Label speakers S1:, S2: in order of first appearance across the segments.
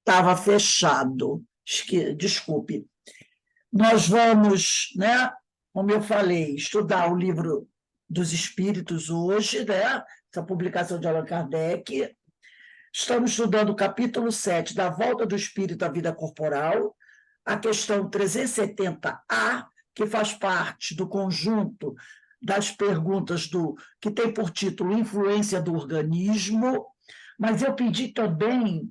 S1: estava fechado. Desculpe. Nós vamos, né, como eu falei, estudar o livro dos Espíritos hoje, né, essa publicação de Allan Kardec. Estamos estudando o capítulo 7 da Volta do Espírito à Vida Corporal, a questão 370A, que faz parte do conjunto das perguntas que tem por título Influência do Organismo, mas eu pedi também,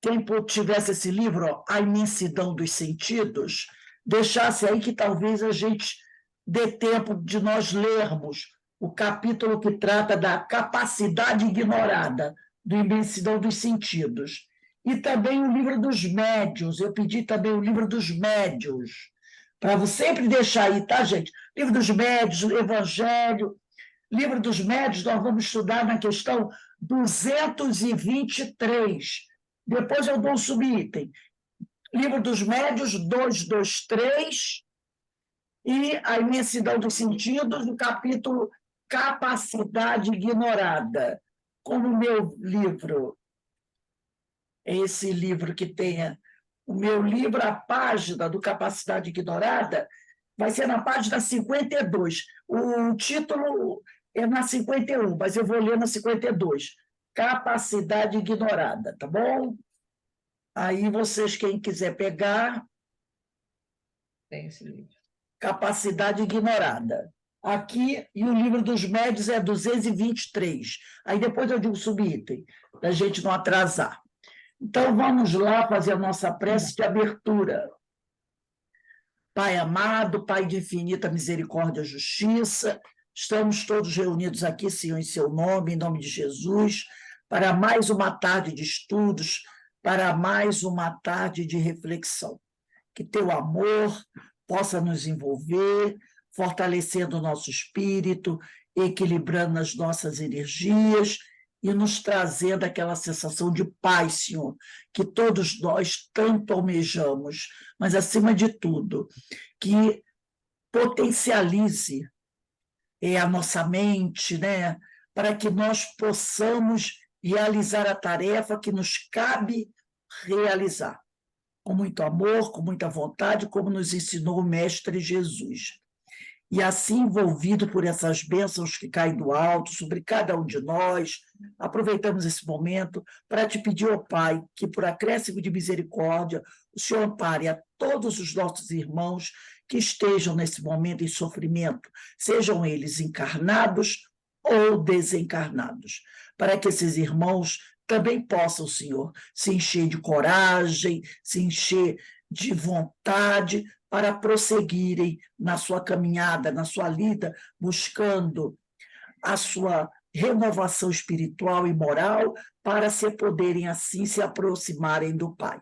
S1: quem tivesse esse livro, ó, A Imensidão dos Sentidos, deixasse aí que talvez a gente dê tempo de nós lermos o capítulo que trata da capacidade ignorada, do Imensidão dos Sentidos. E também o livro dos médiuns, eu pedi também o livro dos médiuns, para sempre deixar aí, tá, gente? Livro dos médiuns, Evangelho. Livro dos médiuns, nós vamos estudar na questão 223. Depois eu dou um subitem. Livro dos médiuns, 223, e a Imensidão dos Sentidos, no capítulo Capacidade Ignorada. Como o meu livro, esse livro que tem o meu livro, a página do Capacidade Ignorada, vai ser na página 52. O título é na 51, mas eu vou ler na 52. Capacidade Ignorada, tá bom? Aí vocês, quem quiser pegar...
S2: Tem esse livro.
S1: Capacidade Ignorada. Aqui, e o livro dos médios é 223. Aí depois eu digo subitem, para a gente não atrasar. Então, vamos lá fazer a nossa prece de abertura. Pai amado, Pai de infinita misericórdia e justiça, estamos todos reunidos aqui, Senhor, em seu nome, em nome de Jesus, para mais uma tarde de estudos, para mais uma tarde de reflexão. Que teu amor possa nos envolver, fortalecendo o nosso espírito, equilibrando as nossas energias e nos trazendo aquela sensação de paz, Senhor, que todos nós tanto almejamos, mas, acima de tudo, que potencialize a nossa mente, né, para que nós possamos realizar a tarefa que nos cabe realizar, com muito amor, com muita vontade, como nos ensinou o Mestre Jesus. E assim, envolvido por essas bênçãos que caem do alto sobre cada um de nós, aproveitamos esse momento para te pedir, ó Pai, que por acréscimo de misericórdia, o Senhor ampare a todos os nossos irmãos que estejam nesse momento em sofrimento, sejam eles encarnados ou desencarnados, para que esses irmãos também possam, Senhor, se encher de coragem, se encher de vontade para prosseguirem na sua caminhada, na sua lida, buscando a sua renovação espiritual e moral para se poderem, assim, se aproximarem do Pai.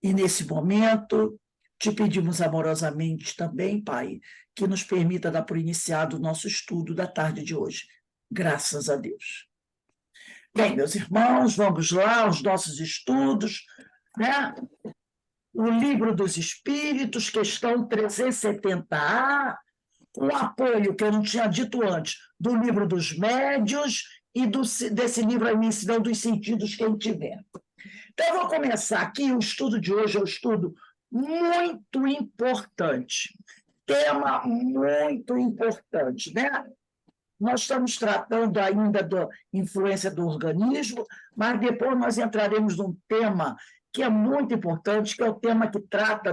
S1: E, nesse momento, te pedimos amorosamente também, Pai, que nos permita dar por iniciado o nosso estudo da tarde de hoje. Graças a Deus. Bem, meus irmãos, vamos lá aos nossos estudos, né? O Livro dos Espíritos, questão 370A, com apoio, que eu não tinha dito antes, do Livro dos Médiuns e desse livro A Imensidão dos Sentidos, quem tiver. Então, eu vou começar aqui, o estudo de hoje é um estudo muito importante, tema muito importante, né? Nós estamos tratando ainda da influência do organismo, mas depois nós entraremos num tema que é muito importante, que é o tema que trata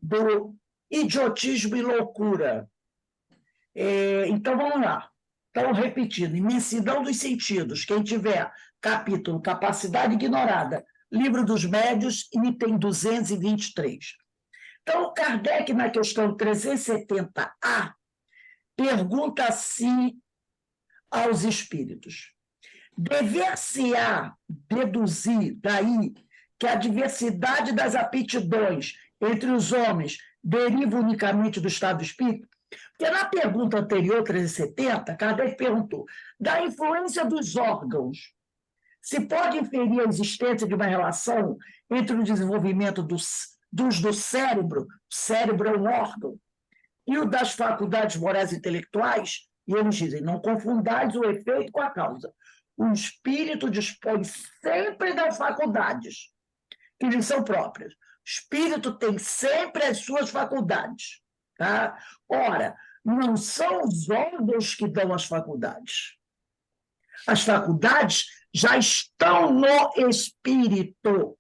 S1: do idiotismo e loucura. Então, vamos lá. Então, repetindo, Imensidão dos Sentidos, quem tiver capítulo Capacidade Ignorada, Livro dos Médiuns, item 223. Então, Kardec, na questão 370A, pergunta assim aos espíritos: dever-se-á deduzir daí que a diversidade das aptidões entre os homens deriva unicamente do estado do espírito? Porque na pergunta anterior, 370, Kardec perguntou: da influência dos órgãos, se pode inferir a existência de uma relação entre o desenvolvimento do cérebro, o cérebro é um órgão, e o das faculdades morais e intelectuais? E eles dizem: não confundais o efeito com a causa. O espírito dispõe sempre das faculdades que lhe são próprias. O espírito tem sempre as suas faculdades. Tá? Ora, não são os órgãos que dão as faculdades. As faculdades já estão no espírito.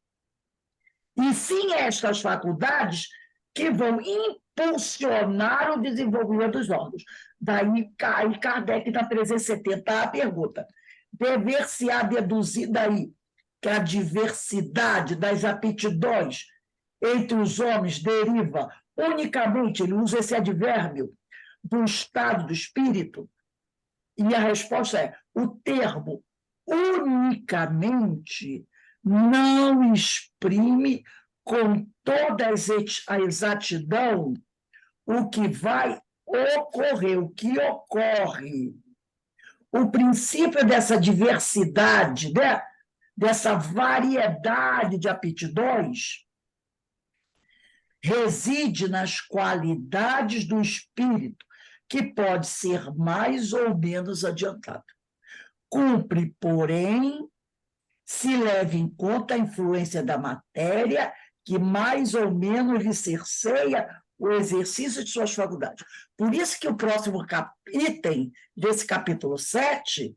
S1: E sim estas faculdades que vão impulsionar o desenvolvimento dos órgãos. Daí Kardec, na 370, a pergunta: dever-se-á deduzir daí que a diversidade das aptidões entre os homens deriva unicamente, ele usa esse advérbio, do estado do espírito? E a resposta é: o termo unicamente não exprime com toda a exatidão o que vai ocorrer, o que ocorre. O princípio dessa diversidade, né? Dessa variedade de aptidões, reside nas qualidades do espírito, que pode ser mais ou menos adiantado. Cumpre, porém, se leve em conta a influência da matéria, que mais ou menos lhe cerceia o exercício de suas faculdades. Por isso que o próximo item desse capítulo 7,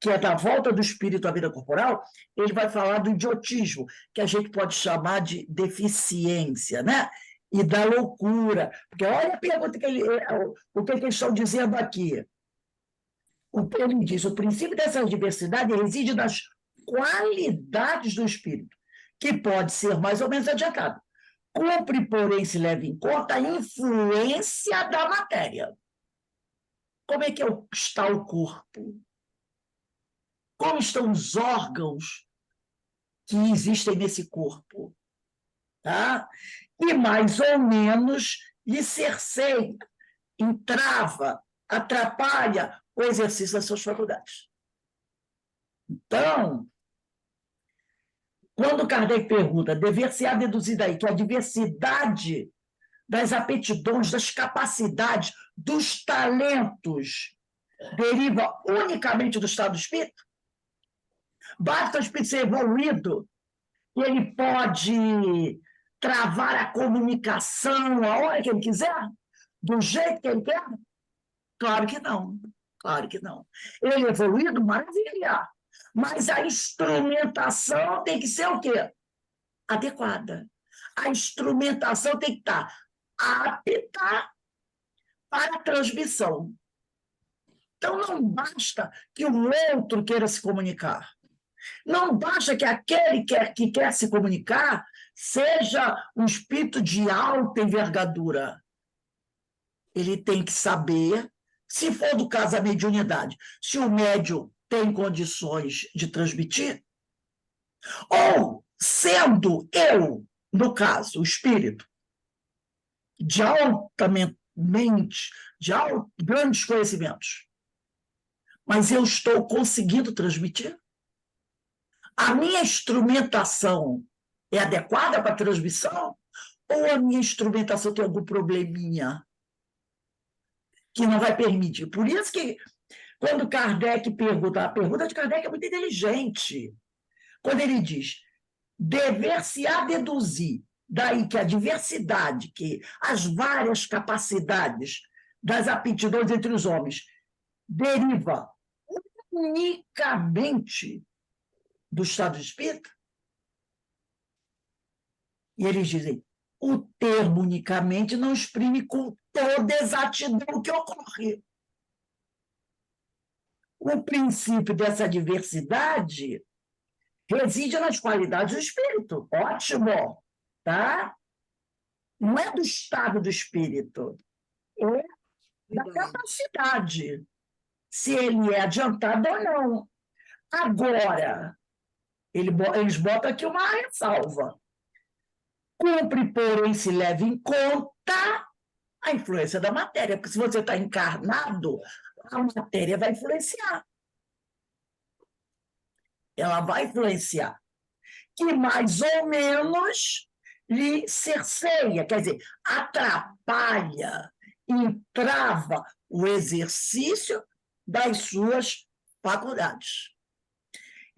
S1: que é da volta do espírito à vida corporal, ele vai falar do idiotismo, que a gente pode chamar de deficiência, né? E da loucura. Porque olha a pergunta o que eles estão dizendo aqui. Ele diz: o princípio dessa diversidade reside nas qualidades do espírito, que pode ser mais ou menos adiantado. Cumpre, porém, se leva em conta a influência da matéria. Como é que está o corpo? Como estão os órgãos que existem nesse corpo? Tá? E mais ou menos lhe cerceia, entrava, atrapalha o exercício das suas faculdades. Então, quando Kardec pergunta, dever-se-á deduzir daí que a diversidade das aptidões, das capacidades, dos talentos deriva unicamente do estado do espírito? Basta o espírito ser evoluído e ele pode travar a comunicação a hora que ele quiser? Do jeito que ele quer? Claro que não. Claro que não. Ele é evoluído, maravilha. Mas a instrumentação tem que ser o quê? Adequada. A instrumentação tem que estar apta para a transmissão. Então, não basta que o outro queira se comunicar. Não basta que aquele que quer se comunicar seja um espírito de alta envergadura. Ele tem que saber, se for do caso a mediunidade, se o médium tem condições de transmitir, ou sendo eu, no caso, o espírito, de grandes conhecimentos, mas eu estou conseguindo transmitir? A minha instrumentação é adequada para a transmissão? Ou a minha instrumentação tem algum probleminha que não vai permitir? Por isso que, quando Kardec pergunta, a pergunta de Kardec é muito inteligente. Quando ele diz: dever-se-á deduzir daí que a diversidade, que as várias capacidades das aptidões entre os homens deriva unicamente do estado de espírito? E eles dizem: o termo unicamente não exprime com toda exatidão o que ocorre. O princípio dessa diversidade reside nas qualidades do espírito. Ótimo, tá? Não é do estado do espírito, é da capacidade, se ele é adiantado ou não. Agora, eles botam aqui uma ressalva. Cumpre, porém, se leve em conta a influência da matéria, porque se você está encarnado, a matéria vai influenciar. Ela vai influenciar. Que mais ou menos lhe cerceia, quer dizer, atrapalha, entrava o exercício das suas faculdades.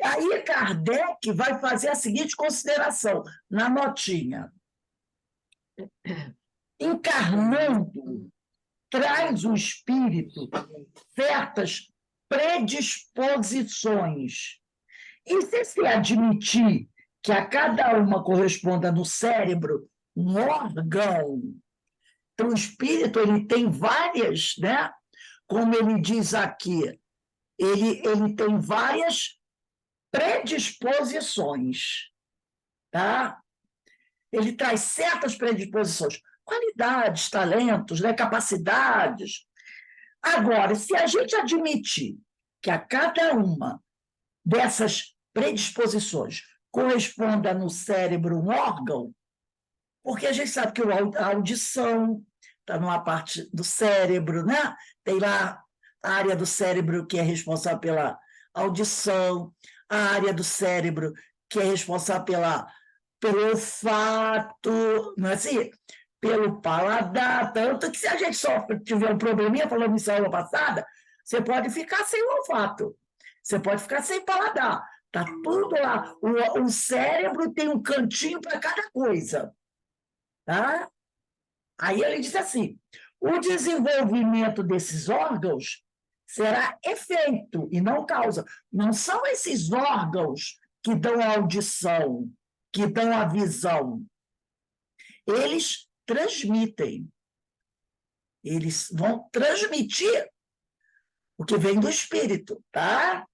S1: Aí Kardec vai fazer a seguinte consideração, na notinha. Encarnando, traz o espírito certas predisposições. E se se admitir que a cada uma corresponda no cérebro um órgão, então o espírito ele tem várias, né? Como ele diz aqui, ele tem várias predisposições, tá? Ele traz certas predisposições, qualidades, talentos, né? Capacidades. Agora, se a gente admitir que a cada uma dessas predisposições corresponda no cérebro um órgão, porque a gente sabe que a audição está numa parte do cérebro, né? Tem lá a área do cérebro que é responsável pela audição, a área do cérebro que é responsável pelo olfato, não é assim? Pelo paladar, tanto que se a gente só tiver um probleminha, falando isso na aula passada, você pode ficar sem olfato, você pode ficar sem paladar, está tudo lá. O cérebro tem um cantinho para cada coisa. Tá? Aí ele diz assim: o desenvolvimento desses órgãos será efeito e não causa. Não são esses órgãos que dão a audição, que dão a visão. Eles transmitem. Eles vão transmitir o que vem do espírito, tá?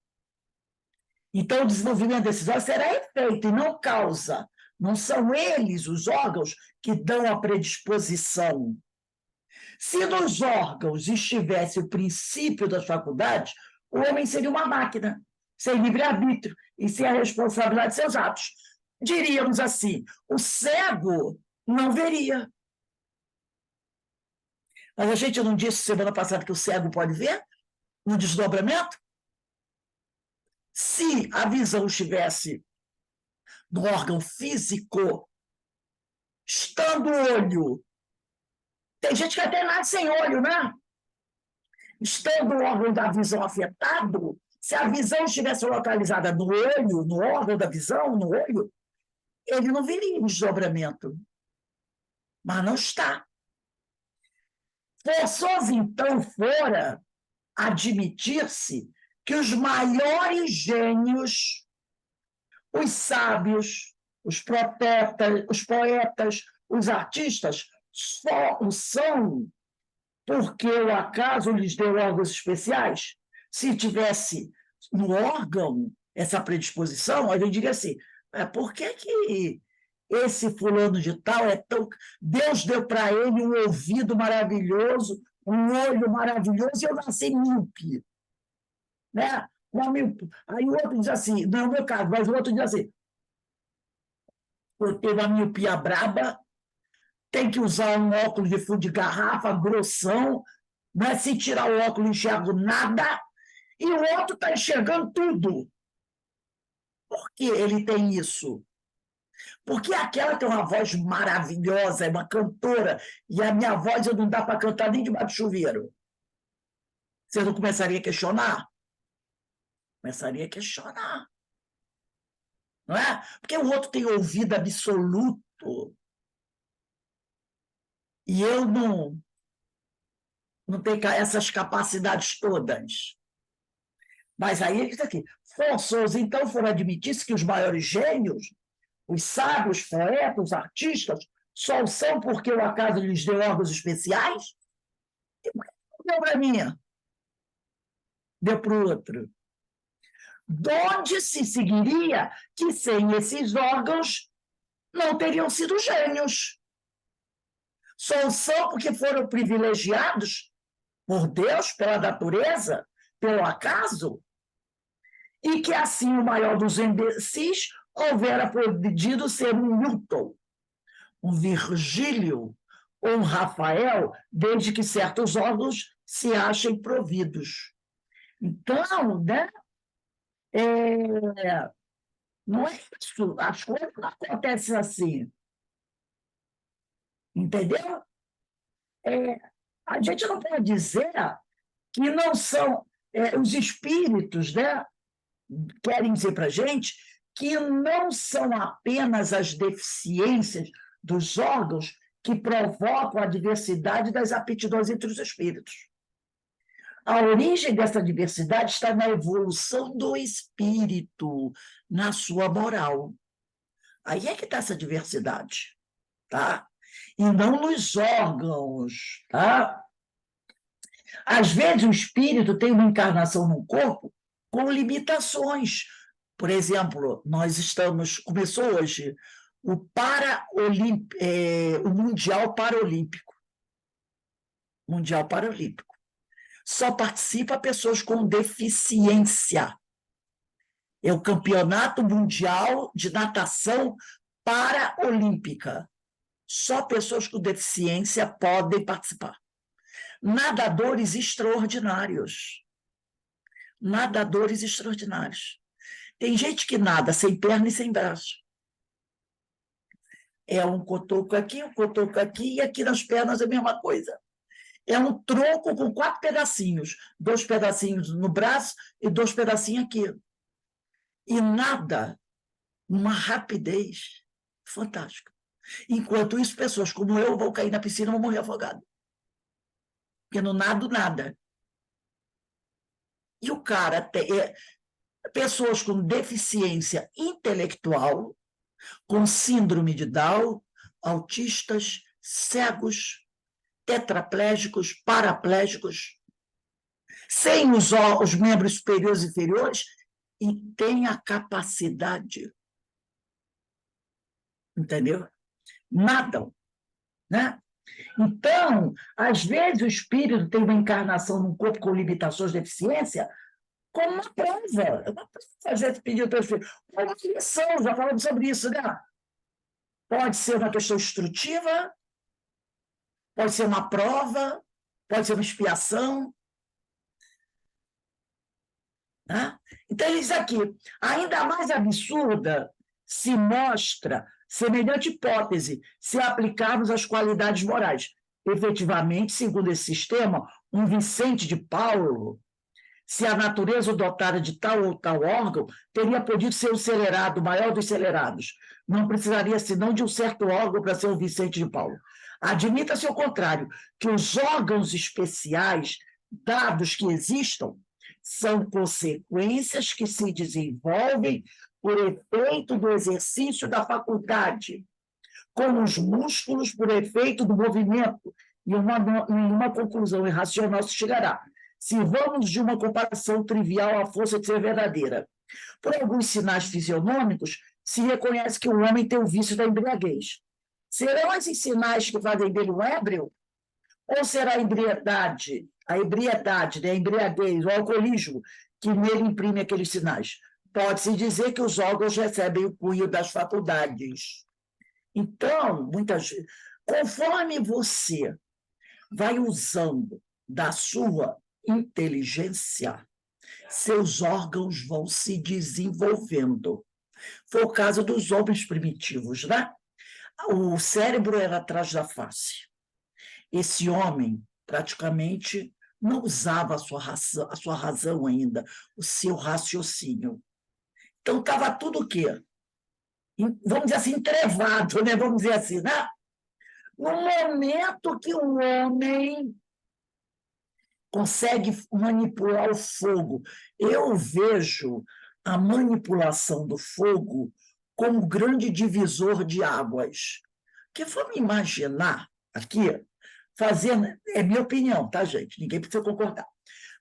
S1: Então, o desenvolvimento desses órgãos será efeito e não causa. Não são eles, os órgãos, que dão a predisposição. Se nos órgãos estivesse o princípio das faculdades, o homem seria uma máquina, sem livre-arbítrio e sem a responsabilidade de seus atos. Diríamos assim: o cego não veria. Mas a gente não disse semana passada que o cego pode ver no desdobramento? Se a visão estivesse no órgão físico, estando o olho, tem gente que até nasce sem olho, né? Estando o órgão da visão afetado, se a visão estivesse localizada no olho, no órgão da visão, no olho, ele não viria em desdobramento. Mas não está. Forçoso, então, fora admitir-se que os maiores gênios, os sábios, os poetas, os artistas, só o são porque o acaso lhes deu órgãos especiais. Se tivesse no órgão essa predisposição, a gente diria assim: por que esse fulano de tal é tão... Deus deu para ele um ouvido maravilhoso, um olho maravilhoso, e eu nasci míope. Né? Aí o outro diz assim, não é o meu caso, mas o outro diz assim: eu tenho uma miopia braba, tem que usar um óculos de fundo de garrafa, grossão, né? Se tirar o óculos, não enxergo nada, e o outro está enxergando tudo. Por que ele tem isso? Porque aquela tem uma voz maravilhosa, é uma cantora, e a minha voz eu não dá para cantar nem debaixo do chuveiro. Você não começaria a questionar? Começaria a questionar. Não é? Porque o outro tem ouvido absoluto. E eu não tenho essas capacidades todas. Mas aí ele diz aqui: forçoso, então, foram admitir-se que os maiores gênios, os sábios, poetas, os artistas, só são porque o acaso lhes deu órgãos especiais? E por que não deu para mim? Deu para o outro. De onde se seguiria que sem esses órgãos não teriam sido gênios? Só são porque foram privilegiados por Deus, pela natureza, pelo acaso? E que assim o maior dos imbecis houvera podido ser um Newton, um Virgílio ou um Rafael, desde que certos órgãos se achem providos. Então, né, não é isso, as coisas não acontecem assim. Entendeu? A gente não pode dizer que não são os espíritos, né? querem dizer para a gente que não são apenas as deficiências dos órgãos que provocam a diversidade das aptidões entre os espíritos. A origem dessa diversidade está na evolução do espírito, na sua moral. Aí é que está essa diversidade, tá? E não nos órgãos, tá? Às vezes o espírito tem uma encarnação no corpo com limitações. Por exemplo, começou hoje o Mundial Paralímpico. Mundial Paralímpico. Só participa pessoas com deficiência. É o Campeonato Mundial de Natação Paralímpica. Só pessoas com deficiência podem participar. Nadadores extraordinários. Nadadores extraordinários. Tem gente que nada sem perna e sem braço. É um cotoco aqui, e aqui nas pernas é a mesma coisa. É um tronco com 4 pedacinhos. 2 pedacinhos no braço e 2 pedacinhos aqui. E nada numa rapidez fantástica. Enquanto isso, pessoas como eu vão cair na piscina e vão morrer afogado. Porque não nado nada. E o cara tem pessoas com deficiência intelectual, com síndrome de Down, autistas, cegos, tetraplégicos, paraplégicos, sem os membros superiores e inferiores, e tem a capacidade, entendeu? Nadam, né? Então, às vezes o espírito tem uma encarnação num corpo com limitações de deficiência, como uma prova. Eu não preciso fazer esse pedido para o espírito. Uma lição, já falamos sobre isso, né? Pode ser uma questão instrutiva, pode ser uma prova, pode ser uma expiação. Né? Então, ele diz aqui, ainda mais absurda se mostra semelhante hipótese se aplicarmos as qualidades morais. Efetivamente, segundo esse sistema, um Vicente de Paulo, se a natureza o dotara de tal ou tal órgão, teria podido ser o celerado, o maior dos celerados. Não precisaria, senão, de um certo órgão para ser o Vicente de Paulo. Admita-se, ao contrário, que os órgãos especiais, dados que existam, são consequências que se desenvolvem por efeito do exercício da faculdade, como os músculos por efeito do movimento, e uma conclusão irracional se chegará. Se vamos de uma comparação trivial à força de ser verdadeira. Por alguns sinais fisionômicos, se reconhece que o homem tem o vício da embriaguez. Serão esses sinais que fazem dele um ébrio? Ou será a ebriedade, né, a embriaguez, o alcoolismo, que nele imprime aqueles sinais? Pode-se dizer que os órgãos recebem o cunho das faculdades. Então, conforme você vai usando da sua inteligência, seus órgãos vão se desenvolvendo. Foi o caso dos homens primitivos, né? O cérebro era atrás da face. Esse homem praticamente não usava a sua razão ainda, o seu raciocínio. Então, estava tudo o quê? Vamos dizer assim, entrevado, né? Vamos dizer assim, né? No momento que o homem consegue manipular o fogo, eu vejo a manipulação do fogo como grande divisor de águas. Porque vamos imaginar aqui, é minha opinião, tá, gente? Ninguém precisa concordar.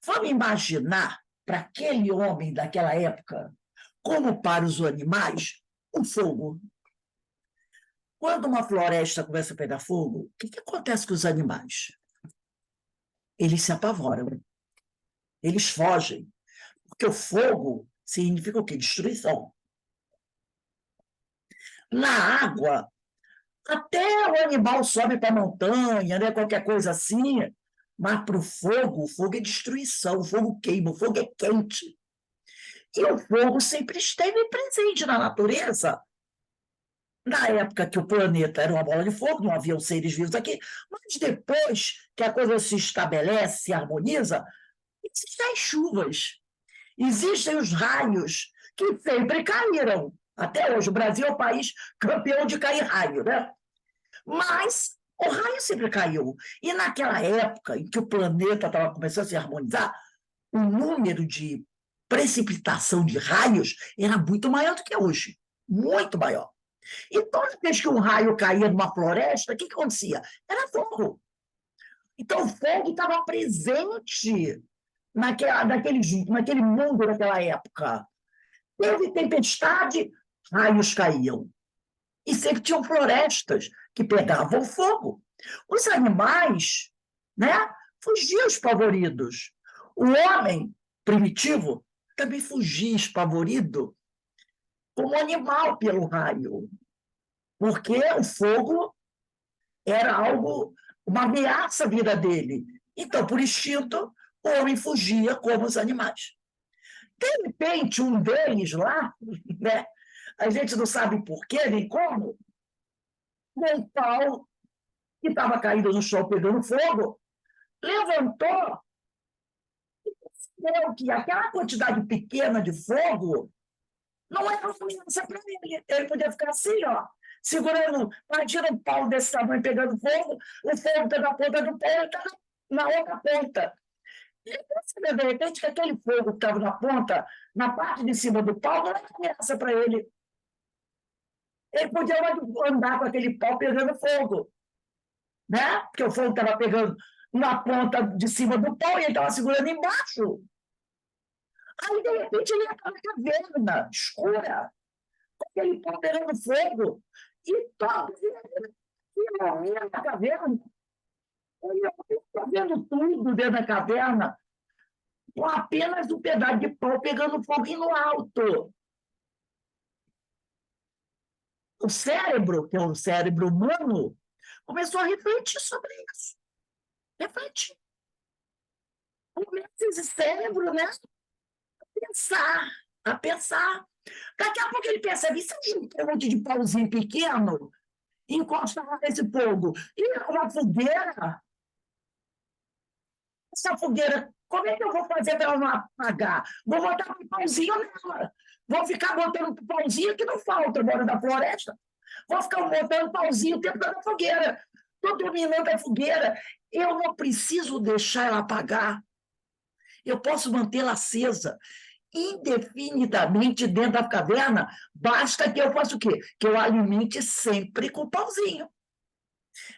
S1: Vamos imaginar para aquele homem daquela época, como para os animais, o fogo. Quando uma floresta começa a pegar fogo, o que acontece com os animais? Eles se apavoram. Eles fogem. Porque o fogo significa o quê? Destruição. Na água, até o animal sobe para a montanha, né? Qualquer coisa assim, mas para o fogo é destruição, o fogo queima, o fogo é quente. E o fogo sempre esteve presente na natureza. Na época que o planeta era uma bola de fogo, não haviam seres vivos aqui, mas depois que a coisa se estabelece, se harmoniza, existem as chuvas. Existem os raios que sempre caíram. Até hoje, o Brasil é o país campeão de cair raio, né? Mas o raio sempre caiu. E naquela época em que o planeta estava começando a se harmonizar, o número de precipitação de raios era muito maior do que hoje. Muito maior. E toda vez que um raio caía numa floresta, o que acontecia? Era fogo. Então, o fogo estava presente naquele mundo daquela época. Teve tempestade, raios caíam. E sempre tinham florestas que pegavam fogo. Os animais, né, fugiam espavoridos. O homem primitivo também fugia espavorido como animal pelo raio, porque o fogo era algo, uma ameaça à vida dele. Então, por instinto, o homem fugia como os animais. De repente, um deles lá, né, a gente não sabe por quê, nem como, um pau que estava caído no chão pegando fogo, levantou e percebeu que aquela quantidade pequena de fogo não era uma ameaça para ele. Ele podia ficar assim, ó, segurando, imagina um pau desse tamanho pegando fogo, o fogo está na ponta do pau e está na outra ponta. Ele percebeu, de repente, que aquele fogo que estava na ponta, na parte de cima do pau, não era ameaça para ele. Ele podia andar com aquele pau pegando fogo, né? Porque o fogo estava pegando na ponta de cima do pau e ele estava segurando embaixo. Aí, de repente, ele ia para uma caverna escura, com aquele pau pegando fogo, e todos ele morria na caverna. Ele ia vendo tudo dentro da caverna, com apenas um pedaço de pau pegando fogo no alto. O cérebro, que é o cérebro humano, começou a refletir sobre isso. Refletir. Começa esse cérebro, né? A pensar. Daqui a pouco ele percebe, se eu juntar um monte de pauzinho pequeno, encostar nesse fogo, e uma fogueira, essa fogueira, como é que eu vou fazer para ela não apagar? Vou botar um pauzinho nela. Vou ficar botando pauzinho que não falta, moro na floresta. Vou ficar botando pauzinho dentro da fogueira. Estou dominando a fogueira. Eu não preciso deixar ela apagar. Eu posso mantê-la acesa indefinidamente dentro da caverna, basta que eu faça o quê? Que eu alimente sempre com o pauzinho.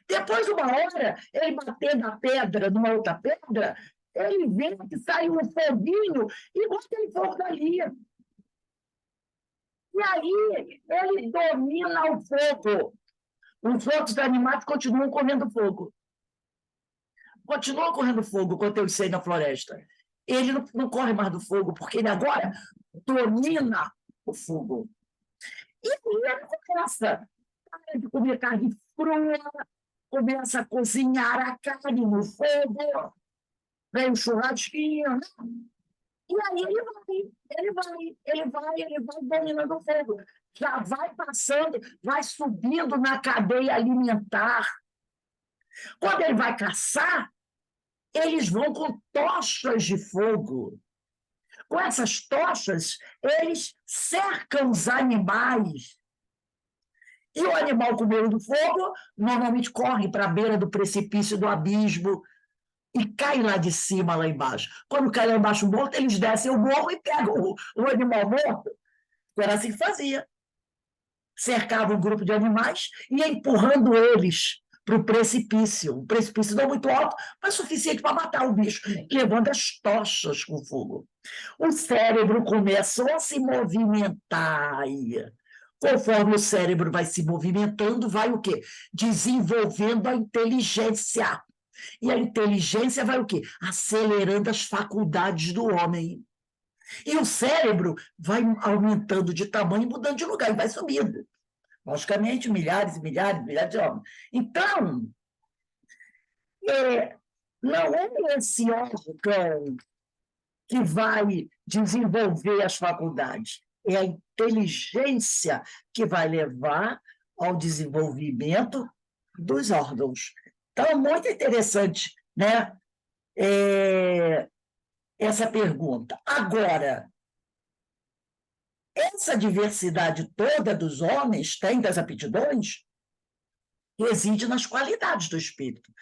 S1: Depois de uma hora, ele batendo a pedra numa outra pedra, ele vê que sai um foguinho igual aquele fogo dali. E aí ele domina o fogo. Os outros animais continuam correndo fogo. Continuam correndo fogo quando eu sei na floresta. Ele não corre mais do fogo, porque ele agora domina o fogo. E ele começa de comer carne crua, começa a cozinhar a carne no fogo, vem um churrasquinho, né? E aí ele vai dominando o fogo. Já vai passando, vai subindo na cadeia alimentar. Quando ele vai caçar, eles vão com tochas de fogo. Com essas tochas, eles cercam os animais. E o animal com medo do fogo normalmente corre para a beira do precipício do abismo e cai lá de cima, lá embaixo. Quando cai lá embaixo morto, eles descem o morro e pegam o animal morto. Era assim que fazia. Cercava um grupo de animais e ia empurrando eles para o precipício. Um precipício não muito alto, mas suficiente para matar o bicho, levando as tochas com fogo. O cérebro começou a se movimentar. Conforme o cérebro vai se movimentando, vai o quê? Desenvolvendo a inteligência. E a inteligência vai o quê? Acelerando as faculdades do homem. E o cérebro vai aumentando de tamanho e mudando de lugar, e vai subindo. Logicamente, milhares e milhares e milhares de homens. Então, não é esse órgão que vai desenvolver as faculdades, é a inteligência que vai levar ao desenvolvimento dos órgãos. Então, é muito interessante, né? essa pergunta. Agora, essa diversidade toda dos homens, tem das aptidões, reside nas qualidades do espírito,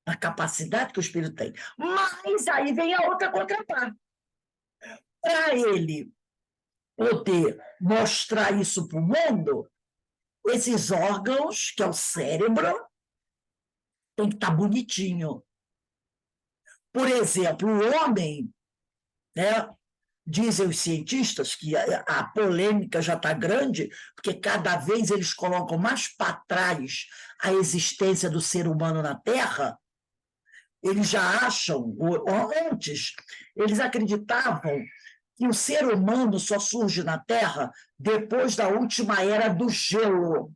S1: na capacidade que o espírito tem. Mas aí vem a outra contraparte. Para ele poder mostrar isso para o mundo, esses órgãos, que é o cérebro, tem que estar bonitinho. Por exemplo, o homem, né, dizem os cientistas que a polêmica já está grande, porque cada vez eles colocam mais para trás a existência do ser humano na Terra. Eles já acham, antes, eles acreditavam que o ser humano só surge na Terra depois da última era do gelo.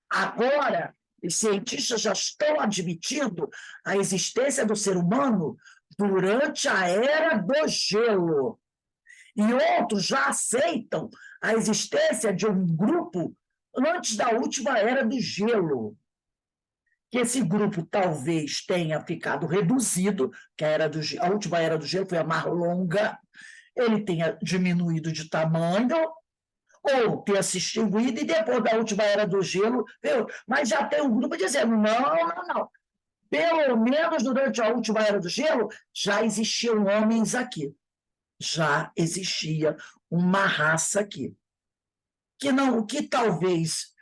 S1: Agora, os cientistas já estão admitindo a existência do ser humano durante a era do gelo. E outros já aceitam a existência de um grupo antes da última era do gelo. Que esse grupo talvez tenha ficado reduzido, que a última era do gelo foi a mais longa, ele tenha diminuído de tamanho, ou tenha se extinguido, e depois da última era do gelo, viu? Mas já tem um grupo dizendo, não. Pelo menos durante a última era do gelo, já existiam homens aqui. Já existia uma raça aqui. Que talvez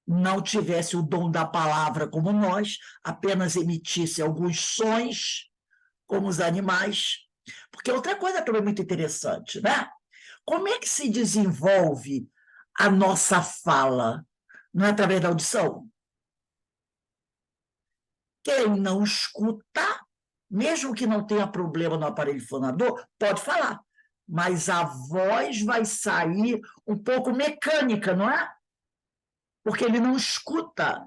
S1: não tivesse o dom da palavra como nós, apenas emitisse alguns sons, como os animais. Porque outra coisa também muito interessante, né? Como é que se desenvolve a nossa fala? Não é através da audição? Quem não escuta, mesmo que não tenha problema no aparelho fonador, pode falar, mas a voz vai sair um pouco mecânica, não é? Porque ele não escuta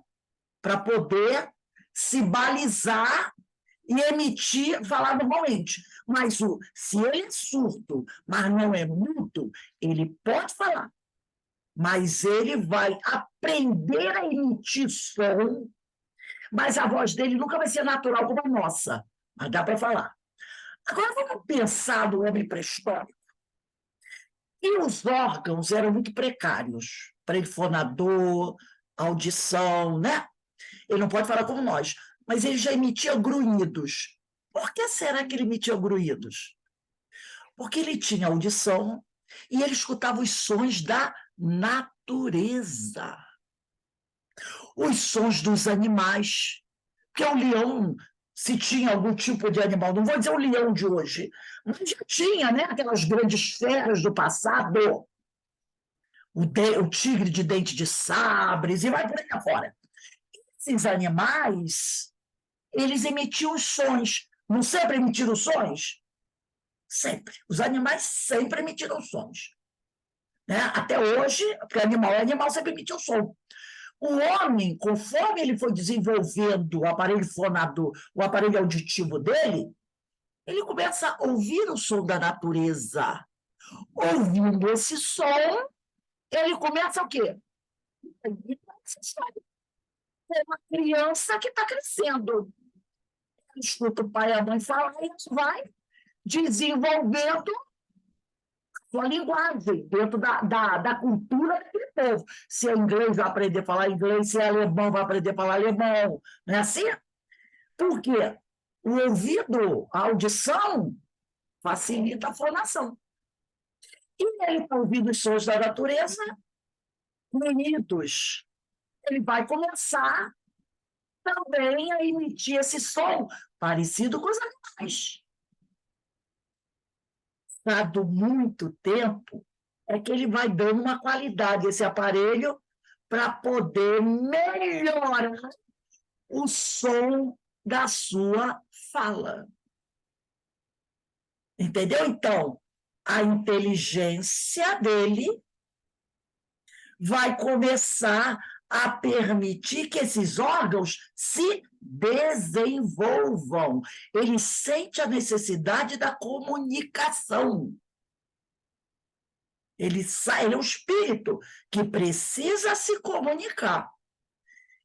S1: para poder se balizar e emitir, falar normalmente. Mas se ele é surdo, mas não é mudo, ele pode falar. Mas ele vai aprender a emitir som, mas a voz dele nunca vai ser natural como a nossa. Mas dá para falar. Agora vamos pensar do homem pré-histórico. E os órgãos eram muito precários. Perifonador, audição, né? Ele não pode falar como nós, mas ele já emitia grunhidos. Por que será que ele emitia grunhidos? Porque ele tinha audição e ele escutava os sons da natureza. Os sons dos animais. Porque o leão, se tinha algum tipo de animal, não vou dizer o leão de hoje, mas já tinha, né? Aquelas grandes feras do passado. O tigre de dente de sabres, e vai por aí afora. Esses animais, eles emitiam sons. Não sempre emitiram sons? Sempre. Os animais sempre emitiram sons. Né? Até hoje, porque animal sempre emitiu som. O homem, conforme ele foi desenvolvendo o aparelho fonador, o aparelho auditivo dele, ele começa a ouvir o som da natureza. Ouvindo esse som, ele começa o quê? É uma criança que está crescendo. Escuta o pai e a mãe falar, e vai desenvolvendo sua linguagem dentro da cultura daquele povo. Se é inglês, vai aprender a falar inglês, se é alemão, vai aprender a falar alemão. Não é assim? Por quê? O ouvido, a audição, facilita a formação. E ele está ouvindo os sons da natureza, bonitos. Ele vai começar também a emitir esse som parecido com os animais. Dado muito tempo, é que ele vai dando uma qualidade esse aparelho para poder melhorar o som da sua fala. Entendeu? Então, a inteligência dele vai começar a permitir que esses órgãos se desenvolvam. Ele sente a necessidade da comunicação. Ele é um espírito que precisa se comunicar.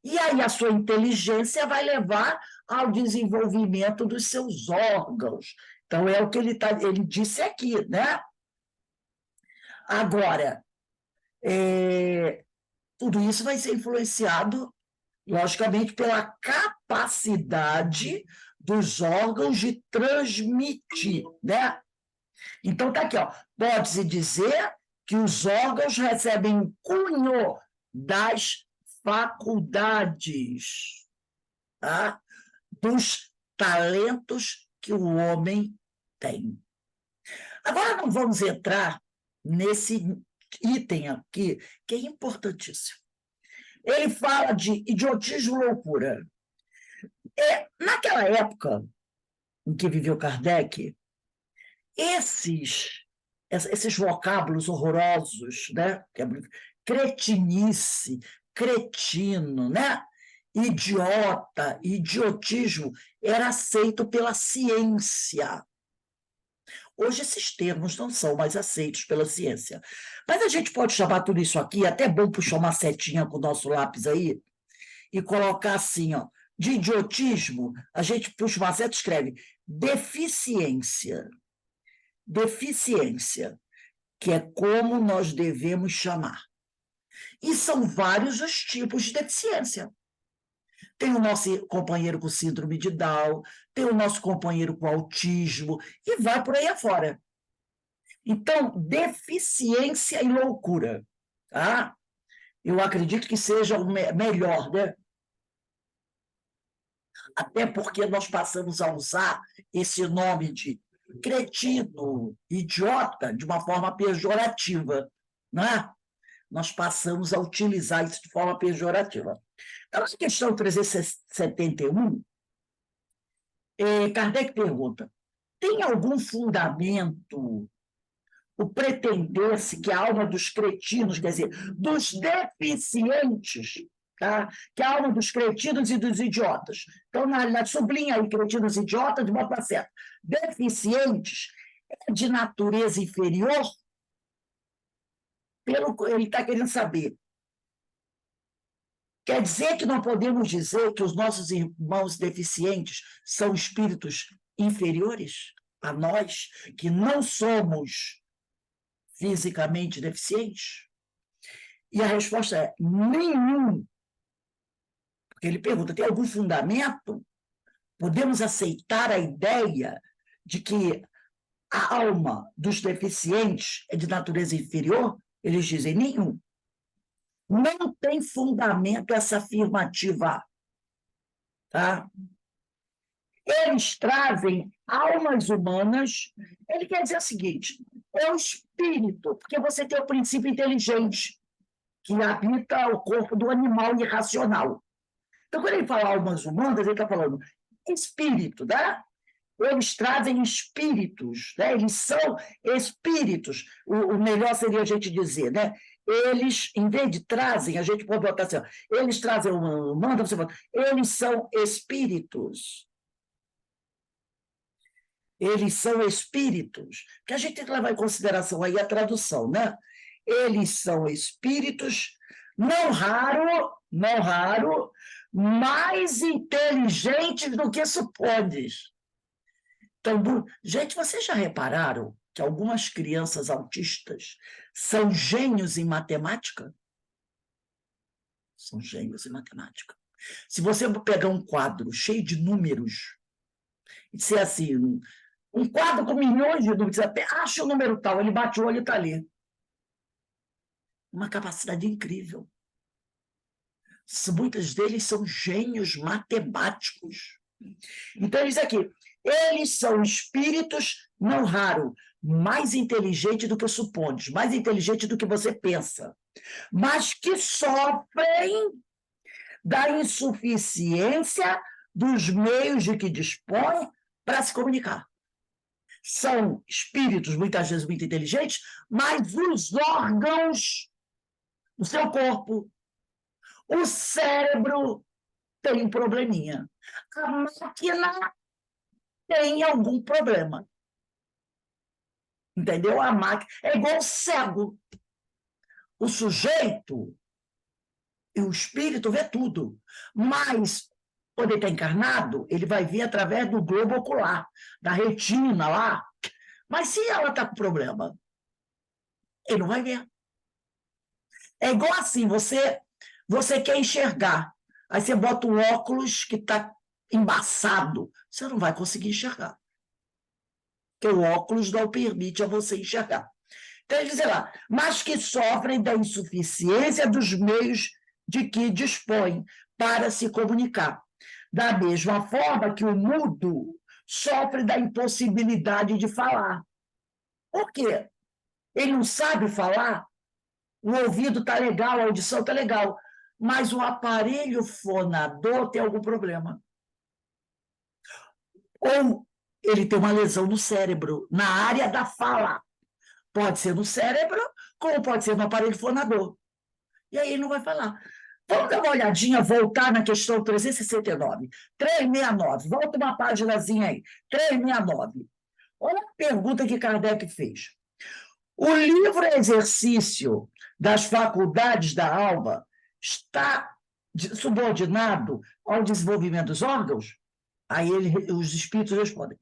S1: E aí a sua inteligência vai levar ao desenvolvimento dos seus órgãos. Então, é o que ele disse aqui, né? Agora, tudo isso vai ser influenciado, logicamente, pela capacidade dos órgãos de transmitir, né? Então, está aqui, ó. Pode-se dizer que os órgãos recebem cunho das faculdades, tá? Dos talentos que o homem tem. Agora não vamos entrar nesse item aqui, que é importantíssimo. Ele fala de idiotismo e loucura. Naquela época em que viveu Kardec, esses vocábulos horrorosos, né? Cretinice, cretino, né? Idiota, idiotismo, era aceito pela ciência. Hoje esses termos não são mais aceitos pela ciência. Mas a gente pode chamar tudo isso aqui, é até bom puxar uma setinha com o nosso lápis aí, e colocar assim, ó, de idiotismo, a gente puxa uma seta e escreve deficiência. Deficiência, que é como nós devemos chamar. E são vários os tipos de deficiência. Tem o nosso companheiro com síndrome de Down, tem o nosso companheiro com autismo, e vai por aí afora. Então, deficiência e loucura. Tá? Eu acredito que seja o melhor, né? Até porque nós passamos a usar esse nome de cretino, idiota, de uma forma pejorativa, né? Nós passamos a utilizar isso de forma pejorativa. Então, na questão 371, Kardec pergunta: tem algum fundamento o pretender-se que a alma dos cretinos, quer dizer, dos deficientes, tá? Que a alma dos cretinos e dos idiotas, então, sublinha aí cretinos e idiotas de uma forma certa, deficientes é de natureza inferior? Ele está querendo saber. Quer dizer que não podemos dizer que os nossos irmãos deficientes são espíritos inferiores a nós, que não somos fisicamente deficientes? E a resposta é nenhum. Porque ele pergunta, tem algum fundamento? Podemos aceitar a ideia de que a alma dos deficientes é de natureza inferior? Eles dizem nenhum. Não tem fundamento essa afirmativa. Tá? Eles trazem almas humanas. Ele quer dizer o seguinte: é o espírito, porque você tem o princípio inteligente, que habita o corpo do animal irracional. Então, quando ele fala almas humanas, ele está falando espírito, né? Eles trazem espíritos, né? Eles são espíritos. O melhor seria a gente dizer, né? Eles, em vez de trazem, a gente pode botar assim, ó, eles trazem manda você bota, eles são espíritos. Eles são espíritos, que a gente tem que levar em consideração aí a tradução, né? Eles são espíritos, não raro, mais inteligentes do que supodes. Então, gente, vocês já repararam que algumas crianças autistas são gênios em matemática? São gênios em matemática. Se você pegar um quadro cheio de números e disser assim, um quadro com milhões de números, até acha o número tal, ele bate o olho e está ali. Uma capacidade incrível. Muitos deles são gênios matemáticos. Então, ele diz aqui, eles são espíritos, não raro, mais inteligentes do que supondes, mais inteligentes do que você pensa, mas que sofrem da insuficiência dos meios de que dispõem para se comunicar. São espíritos, muitas vezes, muito inteligentes, mas os órgãos do seu corpo, o cérebro tem um probleminha. A máquina tem algum problema. Entendeu? A máquina é igual cego. O sujeito e o espírito vê tudo, mas quando ele está encarnado, ele vai ver através do globo ocular, da retina lá. Mas se ela está com problema, ele não vai ver. É igual assim, você quer enxergar, aí você bota um óculos que está embaçado, você não vai conseguir enxergar. Porque o óculos não permite a você enxergar. Então, ele diz lá, mas que sofrem da insuficiência dos meios de que dispõem para se comunicar. Da mesma forma que o mudo sofre da impossibilidade de falar. Por quê? Ele não sabe falar, o ouvido está legal, a audição está legal, mas o aparelho fonador tem algum problema. Ou ele tem uma lesão no cérebro, na área da fala. Pode ser no cérebro, como pode ser no aparelho fonador. E aí ele não vai falar. Vamos dar uma olhadinha, voltar na questão 369. 369, volta uma paginazinha aí. 369. Olha a pergunta que Kardec fez. O livro Exercício das Faculdades da Alma está subordinado ao desenvolvimento dos órgãos? Aí os espíritos respondem.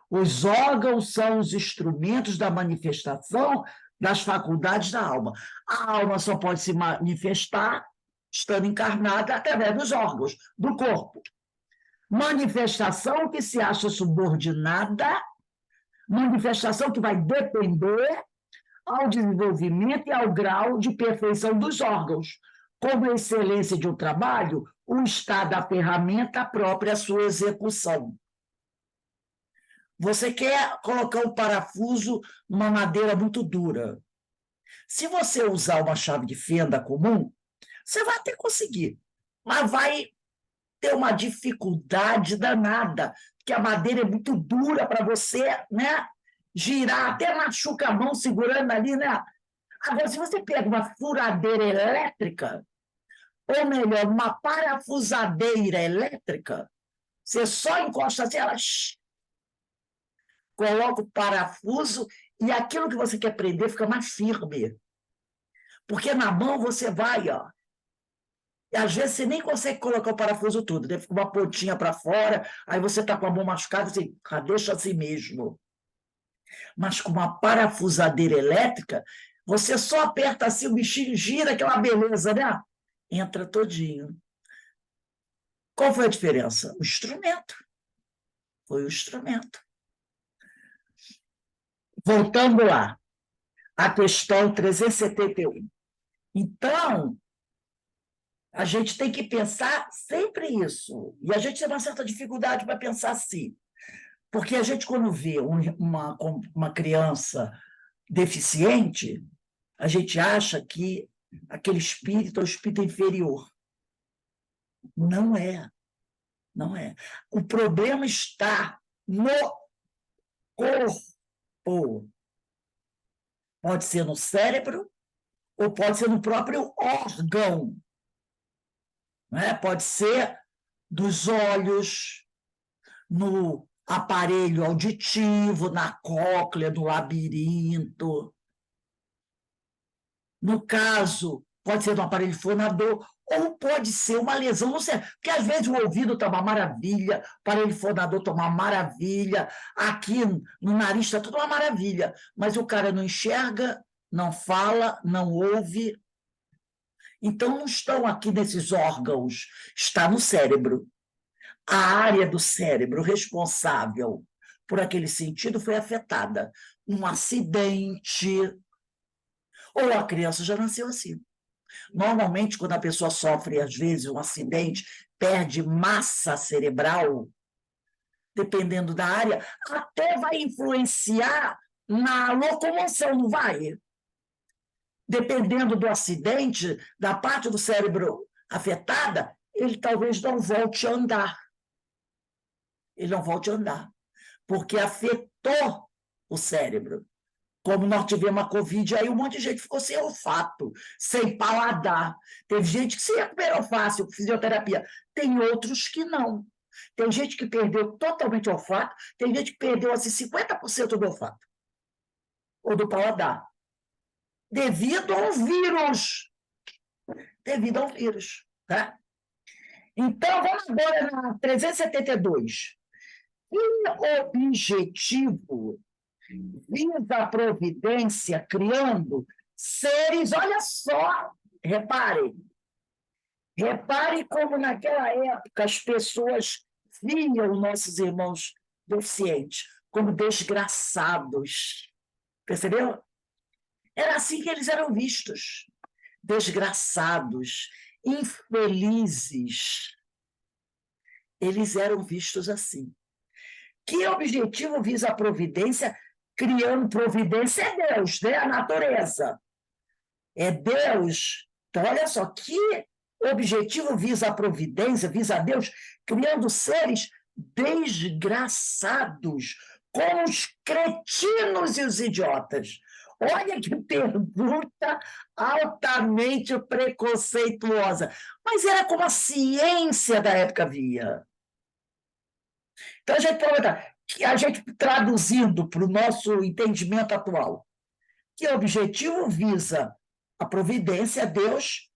S1: Os órgãos são os instrumentos da manifestação das faculdades da alma. A alma só pode se manifestar estando encarnada através dos órgãos, do corpo. Manifestação que se acha subordinada, manifestação que vai depender ao desenvolvimento e ao grau de perfeição dos órgãos. Como a excelência de um trabalho, o estado da ferramenta própria à sua execução. Você quer colocar um parafuso numa madeira muito dura. Se você usar uma chave de fenda comum, você vai até conseguir, mas vai ter uma dificuldade danada, porque a madeira é muito dura para você, né, girar, até machuca a mão segurando ali, né? Agora, se você pega uma furadeira elétrica, ou melhor, uma parafusadeira elétrica, você só encosta assim, ela coloca o parafuso e aquilo que você quer prender fica mais firme. Porque na mão você vai, ó. E às vezes você nem consegue colocar o parafuso todo, né? Fica uma pontinha para fora, aí você está com a mão machucada, você deixa assim mesmo. Mas com uma parafusadeira elétrica, você só aperta assim, o bichinho gira, aquela beleza, né? Entra todinho. Qual foi a diferença? O instrumento. Foi o instrumento. Voltando lá, a questão 371. Então, a gente tem que pensar sempre isso. E a gente tem uma certa dificuldade para pensar assim. Porque a gente, quando vê uma criança deficiente, a gente acha que aquele espírito é o espírito inferior. Não é. Não é. O problema está no corpo. Pode ser no cérebro ou pode ser no próprio órgão. Né? Pode ser dos olhos, no aparelho auditivo, na cóclea, no labirinto. No caso, pode ser no aparelho fonador, ou pode ser uma lesão no cérebro. Porque às vezes o ouvido está uma maravilha, o aparelho fonador está uma maravilha, aqui no nariz está tudo uma maravilha, mas o cara não enxerga, não fala, não ouve. Então, não estão aqui nesses órgãos, está no cérebro. A área do cérebro responsável por aquele sentido foi afetada. Um acidente, ou a criança já nasceu assim. Normalmente, quando a pessoa sofre, às vezes, um acidente, perde massa cerebral, dependendo da área, até vai influenciar na locomoção, não vai? Dependendo do acidente, da parte do cérebro afetada, ele talvez não volte a andar. Ele não volte a andar, porque afetou o cérebro. Como nós tivemos a Covid, aí um monte de gente ficou sem olfato, sem paladar. Teve gente que se recuperou fácil com fisioterapia. Tem outros que não. Tem gente que perdeu totalmente o olfato, tem gente que perdeu assim, 50% do olfato, ou do paladar, devido ao vírus. Devido ao vírus. Tá? Então, vamos agora na 372. Que objetivo visa a providência criando seres, olha só, repare como naquela época as pessoas viam nossos irmãos deficientes como desgraçados, percebeu? Era assim que eles eram vistos, desgraçados, infelizes, eles eram vistos assim. Que objetivo visa a providência? Criando providência é Deus, né? A natureza. É Deus. Então, olha só, que objetivo visa a providência, visa a Deus, criando seres desgraçados, como os cretinos e os idiotas. Olha que pergunta altamente preconceituosa. Mas era como a ciência da época via. Então, a gente pergunta, a gente traduzindo para o nosso entendimento atual, que objetivo visa a providência, Deus,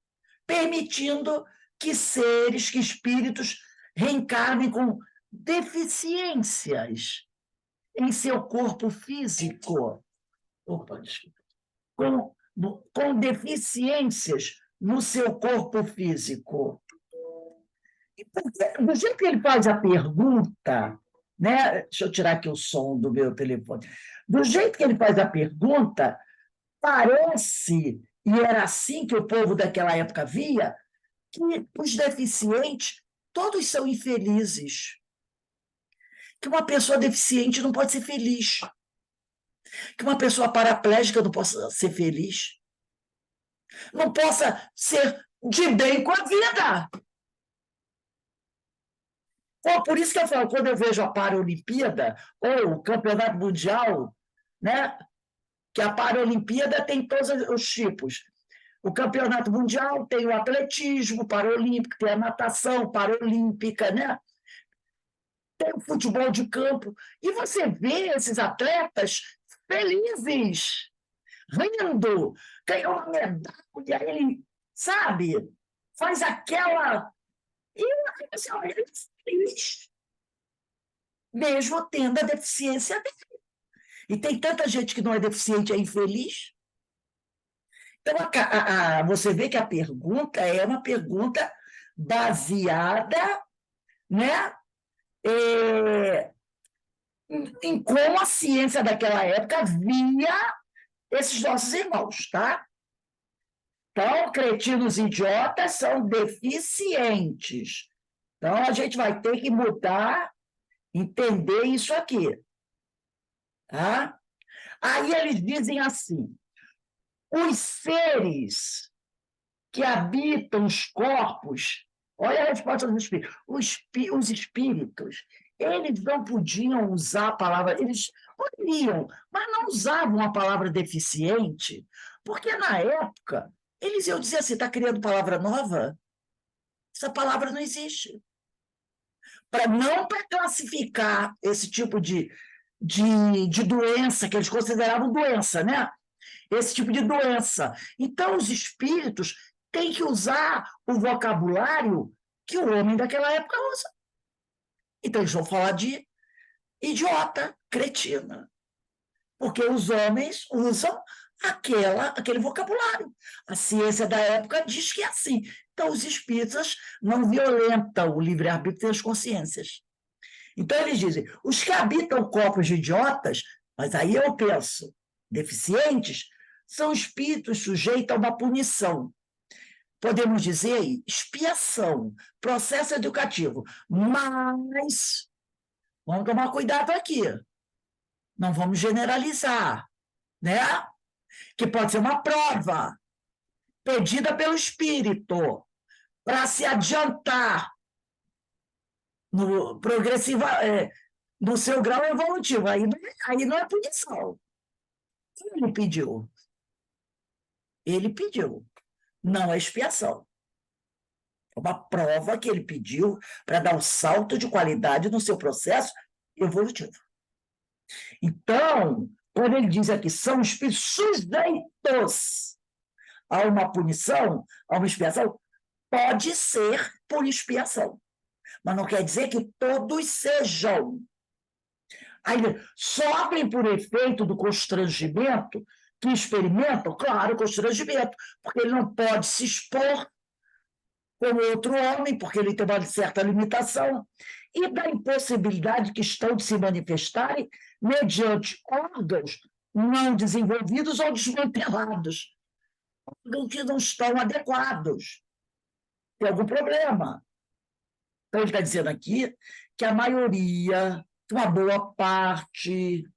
S1: permitindo que seres, que espíritos reencarnem com deficiências em seu corpo físico. Opa, desculpa. Com deficiências no seu corpo físico. E do jeito que ele faz a pergunta, né? Deixa eu tirar aqui o som do meu telefone. Do jeito que ele faz a pergunta, parece, e era assim que o povo daquela época via, que os deficientes todos são infelizes. Que uma pessoa deficiente não pode ser feliz. Que uma pessoa paraplégica não possa ser feliz. Não possa ser de bem com a vida. Então, por isso que eu falo, quando eu vejo a Paralimpíada ou o Campeonato Mundial, né, que a Paralimpíada tem todos os tipos. O Campeonato Mundial tem o atletismo paralímpico, tem a natação paralímpica, né? Tem o futebol de campo. E você vê esses atletas felizes, rindo, ganhou uma medalha, ele, sabe, faz aquela... E assim, ele é feliz, mesmo tendo a deficiência dele. E tem tanta gente que não é deficiente e é infeliz. Então, você vê que a pergunta é uma pergunta baseada, né, em como a ciência daquela época via esses nossos irmãos, tá? Então, cretinos idiotas são deficientes. Então, a gente vai ter que mudar, entender isso aqui. Tá? Aí eles dizem assim, os seres que habitam os corpos, olha a resposta dos espíritos, os espíritos, eles não podiam usar a palavra, eles poderiam, mas não usavam a palavra deficiente, porque na época eles iam dizer assim, está criando palavra nova? Essa palavra não existe. Não para classificar esse tipo de doença, que eles consideravam doença, né? Esse tipo de doença. Então, os espíritos têm que usar o vocabulário que o homem daquela época usa. Então, eles vão falar de idiota, cretina. Porque os homens usam aquele vocabulário. A ciência da época diz que é assim. Então, os espíritas não violentam o livre-arbítrio das consciências. Então, eles dizem, os que habitam corpos de idiotas, mas aí eu penso, deficientes, são espíritos sujeitos a uma punição. Podemos dizer expiação, processo educativo. Mas vamos tomar cuidado aqui. Não vamos generalizar, né? Que pode ser uma prova pedida pelo espírito para se adiantar no seu grau evolutivo. Aí não é punição. Ele pediu. Ele pediu. Não é expiação. É uma prova que ele pediu para dar um salto de qualidade no seu processo evolutivo. Então, quando ele diz aqui, são espíritos sujeitos a uma punição, a uma expiação, Pode ser por expiação, mas não quer dizer que todos sejam. Aí, sofrem por efeito do constrangimento que experimentam, claro, constrangimento, porque ele não pode se expor como outro homem, porque ele tem uma certa limitação, e da impossibilidade que estão de se manifestarem mediante órgãos não desenvolvidos ou desmantelados, órgãos que não estão adequados. Tem algum problema. Então, ele está dizendo aqui que a maioria, uma boa parte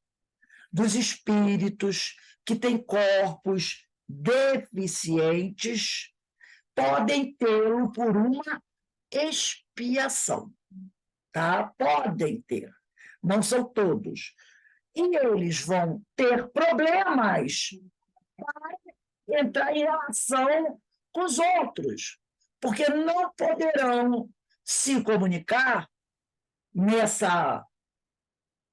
S1: dos espíritos que têm corpos deficientes podem tê-lo por uma expiação, tá? Podem ter, não são todos. E eles vão ter problemas para entrar em relação com os outros, porque não poderão se comunicar nessa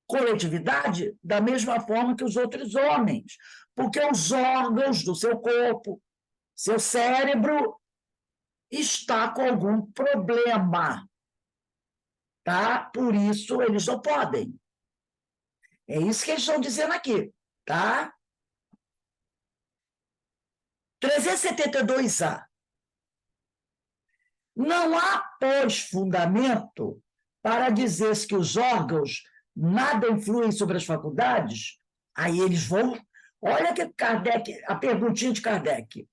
S1: coletividade da mesma forma que os outros homens, porque os órgãos do seu corpo, seu cérebro, está com algum problema, tá? Por isso eles não podem. É isso que eles estão dizendo aqui, tá? 372A. Não há, pois, fundamento para dizer que os órgãos nada influem sobre as faculdades. Aí eles vão... Olha que Kardec, a perguntinha de Kardec.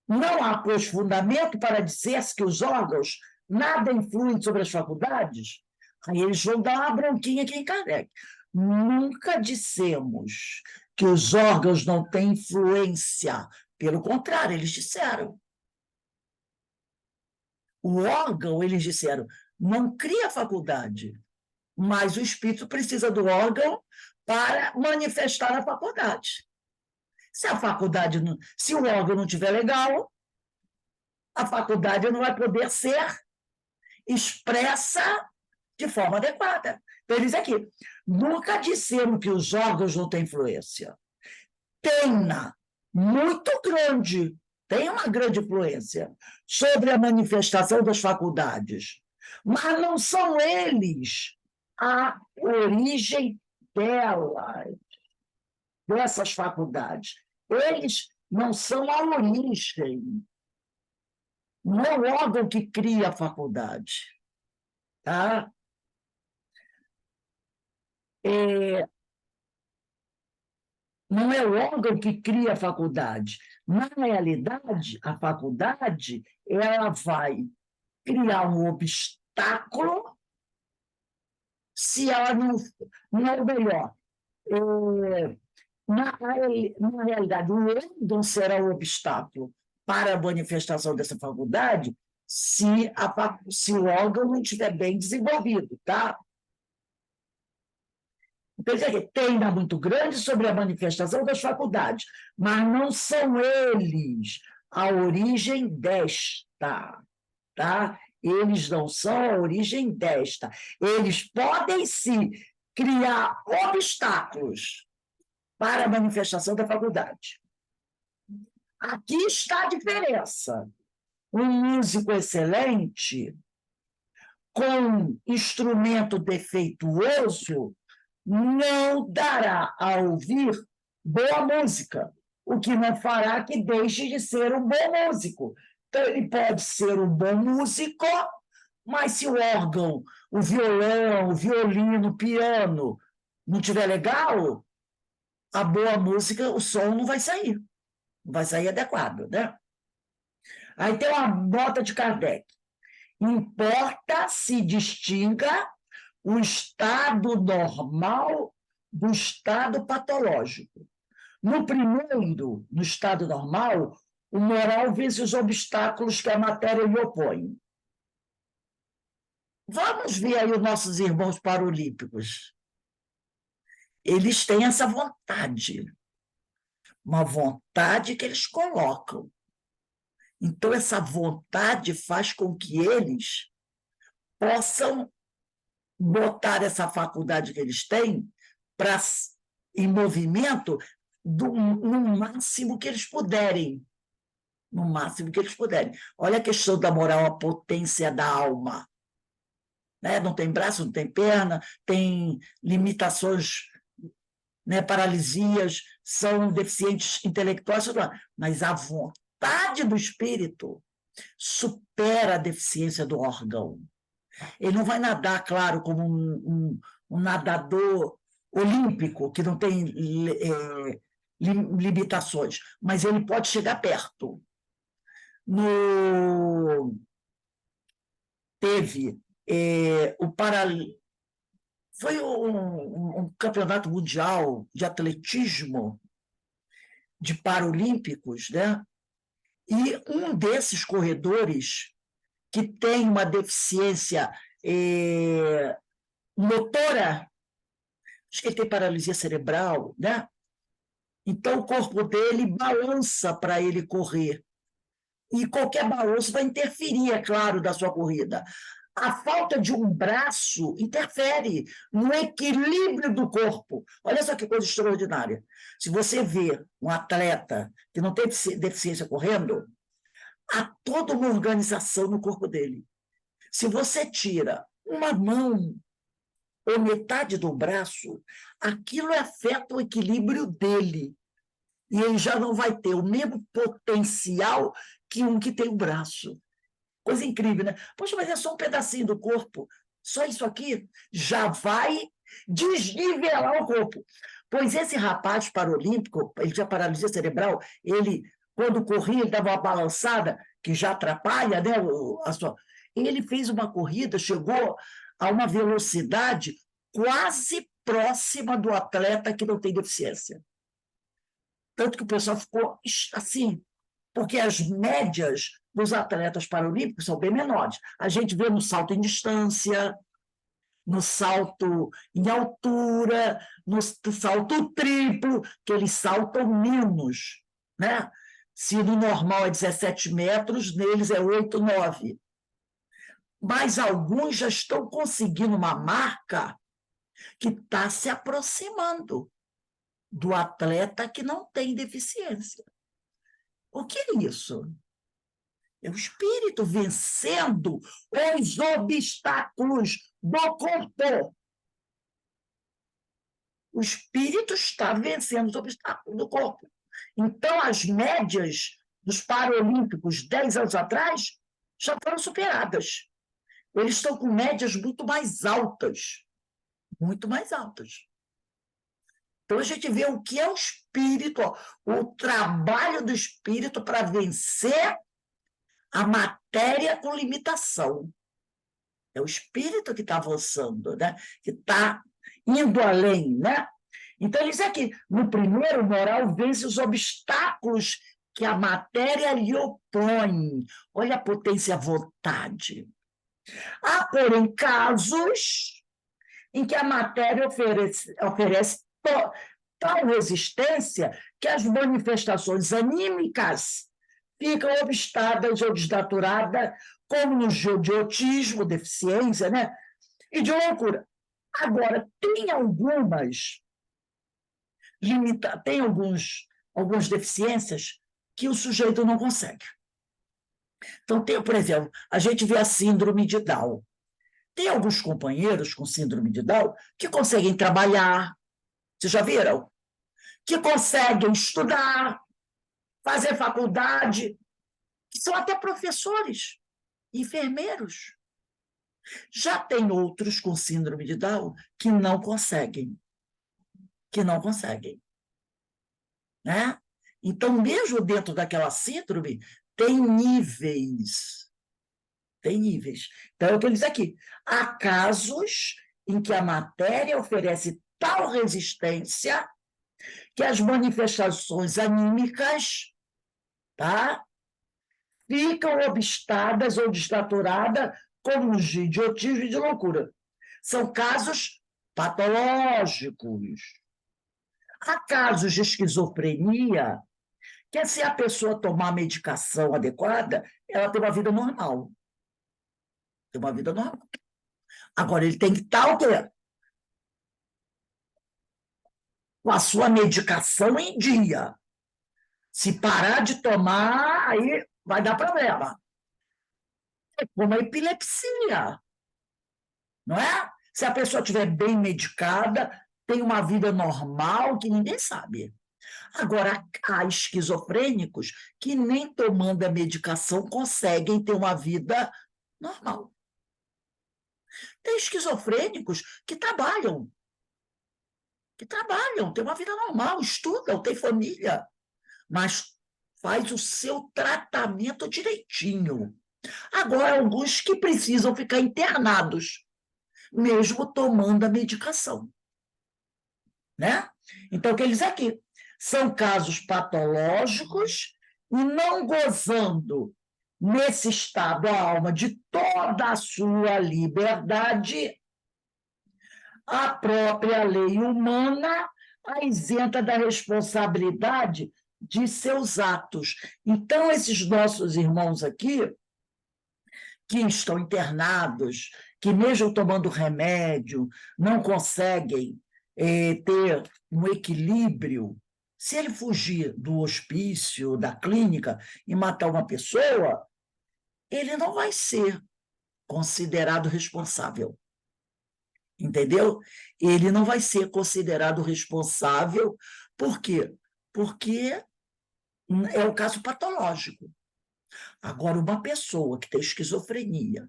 S1: Não há, pois, fundamento para dizer que os órgãos nada influem sobre as faculdades? Aí eles vão dar uma bronquinha aqui em Kardec. Nunca dissemos que os órgãos não têm influência. Pelo contrário, eles disseram. O órgão, eles disseram, não cria faculdade, mas o espírito precisa do órgão para manifestar a faculdade. Se a faculdade, se o órgão não estiver legal, a faculdade não vai poder ser expressa de forma adequada. Então, eles aqui, nunca disseram que os órgãos não têm influência. Tem-na, muito grande, tem uma grande influência sobre a manifestação das faculdades, mas não são eles a origem delas, dessas faculdades. Eles não são a origem, não é o órgão que cria a faculdade. Tá? Não é o órgão que cria a faculdade. Na realidade, a faculdade ela vai criar um obstáculo se ela não é o melhor. Na realidade, o órgão será o obstáculo para a manifestação dessa faculdade se o órgão não estiver bem desenvolvido, tá? Então, tem muito grande sobre a manifestação das faculdades, mas não são eles a origem desta, tá? Eles não são a origem desta. Eles podem, sim, criar obstáculos para a manifestação da faculdade. Aqui está a diferença. Um músico excelente, com instrumento defeituoso, não dará a ouvir boa música, o que não fará que deixe de ser um bom músico. Então, ele pode ser um bom músico, mas se o órgão, o violão, o violino, o piano não estiver legal, a boa música, o som não vai sair adequado, né? Aí tem uma nota de Kardec. Importa se distinga o estado normal do estado patológico. No primeiro, no estado normal, o moral vence os obstáculos que a matéria lhe opõe. Vamos ver aí os nossos irmãos paralímpicos. Eles têm essa vontade, uma vontade que eles colocam. Então, essa vontade faz com que eles possam botar essa faculdade que eles têm em movimento no máximo que eles puderem. no máximo que eles puderem. Olha a questão da moral, a potência da alma. Né? Não tem braço, não tem perna, tem limitações, né, paralisias, são deficientes intelectuais, mas a vontade do espírito supera a deficiência do órgão. Ele não vai nadar, claro, como um nadador olímpico, que não tem limitações, mas ele pode chegar perto. Teve foi um campeonato mundial de atletismo de paralímpicos, né? E um desses corredores que tem uma deficiência motora, acho que ele tem paralisia cerebral, né? Então o corpo dele balança para ele correr. E qualquer balanço vai interferir, é claro, da sua corrida. A falta de um braço interfere no equilíbrio do corpo. Olha só que coisa extraordinária. Se você vê um atleta que não tem deficiência correndo, há toda uma organização no corpo dele. Se você tira uma mão ou metade do braço, aquilo afeta o equilíbrio dele. E ele já não vai ter o mesmo potencial que um que tem o braço. Coisa incrível, né? Poxa, mas é só um pedacinho do corpo. Só isso aqui já vai desnivelar o corpo. Pois esse rapaz paralímpico, ele tinha paralisia cerebral, ele, quando corria, ele dava uma balançada, que já atrapalha, né? Ele fez uma corrida, chegou a uma velocidade quase próxima do atleta que não tem deficiência. Tanto que o pessoal ficou assim, porque as médias dos atletas paralímpicos são bem menores. A gente vê no salto em distância, no salto em altura, no salto triplo, que eles saltam menos, né? Se no normal é 17 metros, neles é 8, 9. Mas alguns já estão conseguindo uma marca que está se aproximando do atleta que não tem deficiência. O que é isso? É o espírito vencendo os obstáculos do corpo. O espírito está vencendo os obstáculos do corpo. Então, as médias dos Paralímpicos 10 anos atrás já foram superadas. Eles estão com médias muito mais altas. Muito mais altas. Então, a gente vê o que é o espírito, o trabalho do espírito para vencer a matéria com limitação. É o espírito que está avançando, né? Que está indo além, né? Então, ele diz aqui, no primeiro, moral vence os obstáculos que a matéria lhe opõe. Olha a potência, a vontade. Há, porém, casos em que a matéria oferece tal resistência que as manifestações anímicas ficam obstadas ou desnaturadas, como no idiotismo, deficiência, né? E de loucura. Agora, tem algumas deficiências que o sujeito não consegue. Então, por exemplo, a gente vê a síndrome de Down. Tem alguns companheiros com síndrome de Down que conseguem trabalhar, vocês já viram? Que conseguem estudar, fazer faculdade, que são até professores, enfermeiros. Já tem outros com síndrome de Down que não conseguem. Né? Então, mesmo dentro daquela síndrome, tem níveis. Tem níveis. Então, é o que ele diz aqui. Há casos em que a matéria oferece tal resistência que as manifestações anímicas, tá, ficam obstadas ou desnaturadas como de idiotismo e de loucura. São casos patológicos. Há casos de esquizofrenia que, se a pessoa tomar a medicação adequada, ela tem uma vida normal. Tem uma vida normal. Agora, ele tem que estar o quê? Com a sua medicação em dia. Se parar de tomar, aí vai dar problema. É como a epilepsia, não é? Se a pessoa estiver bem medicada, tem uma vida normal, que ninguém sabe. Agora, há esquizofrênicos que nem tomando a medicação conseguem ter uma vida normal. Tem esquizofrênicos que trabalham, têm uma vida normal, estudam, têm família, mas faz o seu tratamento direitinho. Agora, alguns que precisam ficar internados, mesmo tomando a medicação, né? Então, o que eles aqui são casos patológicos e não gozando nesse estado a alma de toda a sua liberdade, a própria lei humana a isenta da responsabilidade de seus atos. Então, esses nossos irmãos aqui, que estão internados, que mesmo tomando remédio, não conseguem ter um equilíbrio, se ele fugir do hospício, da clínica, e matar uma pessoa, ele não vai ser considerado responsável. Entendeu? Ele não vai ser considerado responsável. Por quê? Porque é o caso patológico. Agora, uma pessoa que tem esquizofrenia,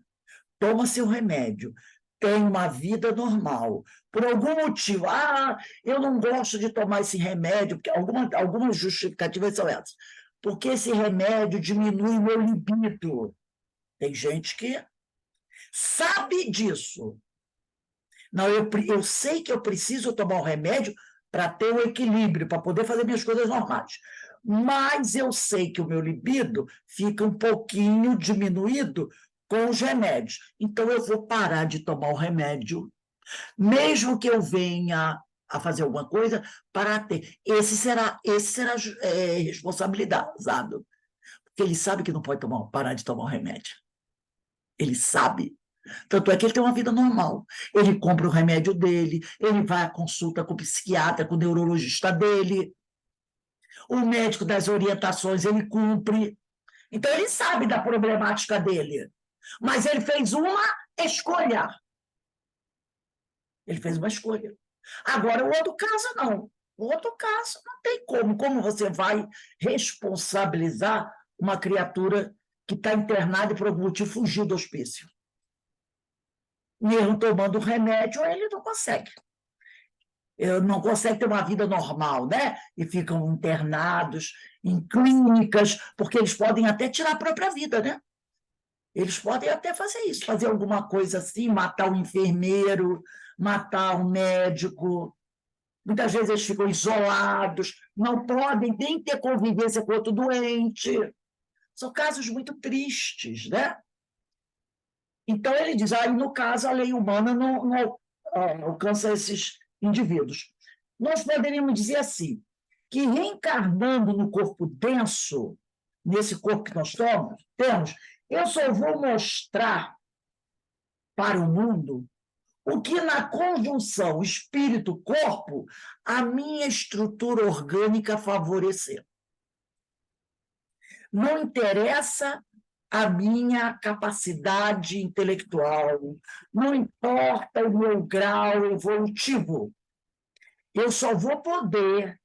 S1: toma seu remédio, tem uma vida normal, por algum motivo, eu não gosto de tomar esse remédio, porque algumas justificativas são essas, porque esse remédio diminui o meu libido. Tem gente que sabe disso. Não, eu sei que eu preciso tomar um remédio para ter o equilíbrio, para poder fazer minhas coisas normais. Mas eu sei que o meu libido fica um pouquinho diminuído com os remédios. Então, eu vou parar de tomar o remédio, mesmo que eu venha a fazer alguma coisa, para ter. Esse será responsabilizado. Porque ele sabe que não pode parar de tomar o remédio. Ele sabe. Tanto é que ele tem uma vida normal. Ele compra o remédio dele, ele vai à consulta com o psiquiatra, com o neurologista dele, o médico das orientações ele cumpre. Então, ele sabe da problemática dele. Mas ele fez uma escolha. Ele fez uma escolha. Agora, o outro caso, não. O outro caso, não tem como. Como você vai responsabilizar uma criatura que está internada e, por algum motivo, fugiu do hospício? Mesmo tomando remédio, ele não consegue. Não consegue ter uma vida normal, né? E ficam internados em clínicas, porque eles podem até tirar a própria vida, né? Eles podem até fazer isso, fazer alguma coisa assim, matar um enfermeiro, matar um médico. Muitas vezes eles ficam isolados, não podem nem ter convivência com outro doente. São casos muito tristes, né? Então, ele diz, no caso, a lei humana não alcança esses indivíduos. Nós poderíamos dizer assim, que reencarnando no corpo denso, nesse corpo que nós temos, eu só vou mostrar para o mundo o que na conjunção espírito-corpo a minha estrutura orgânica favorecer. Não interessa a minha capacidade intelectual, não importa o meu grau evolutivo. Eu só vou poder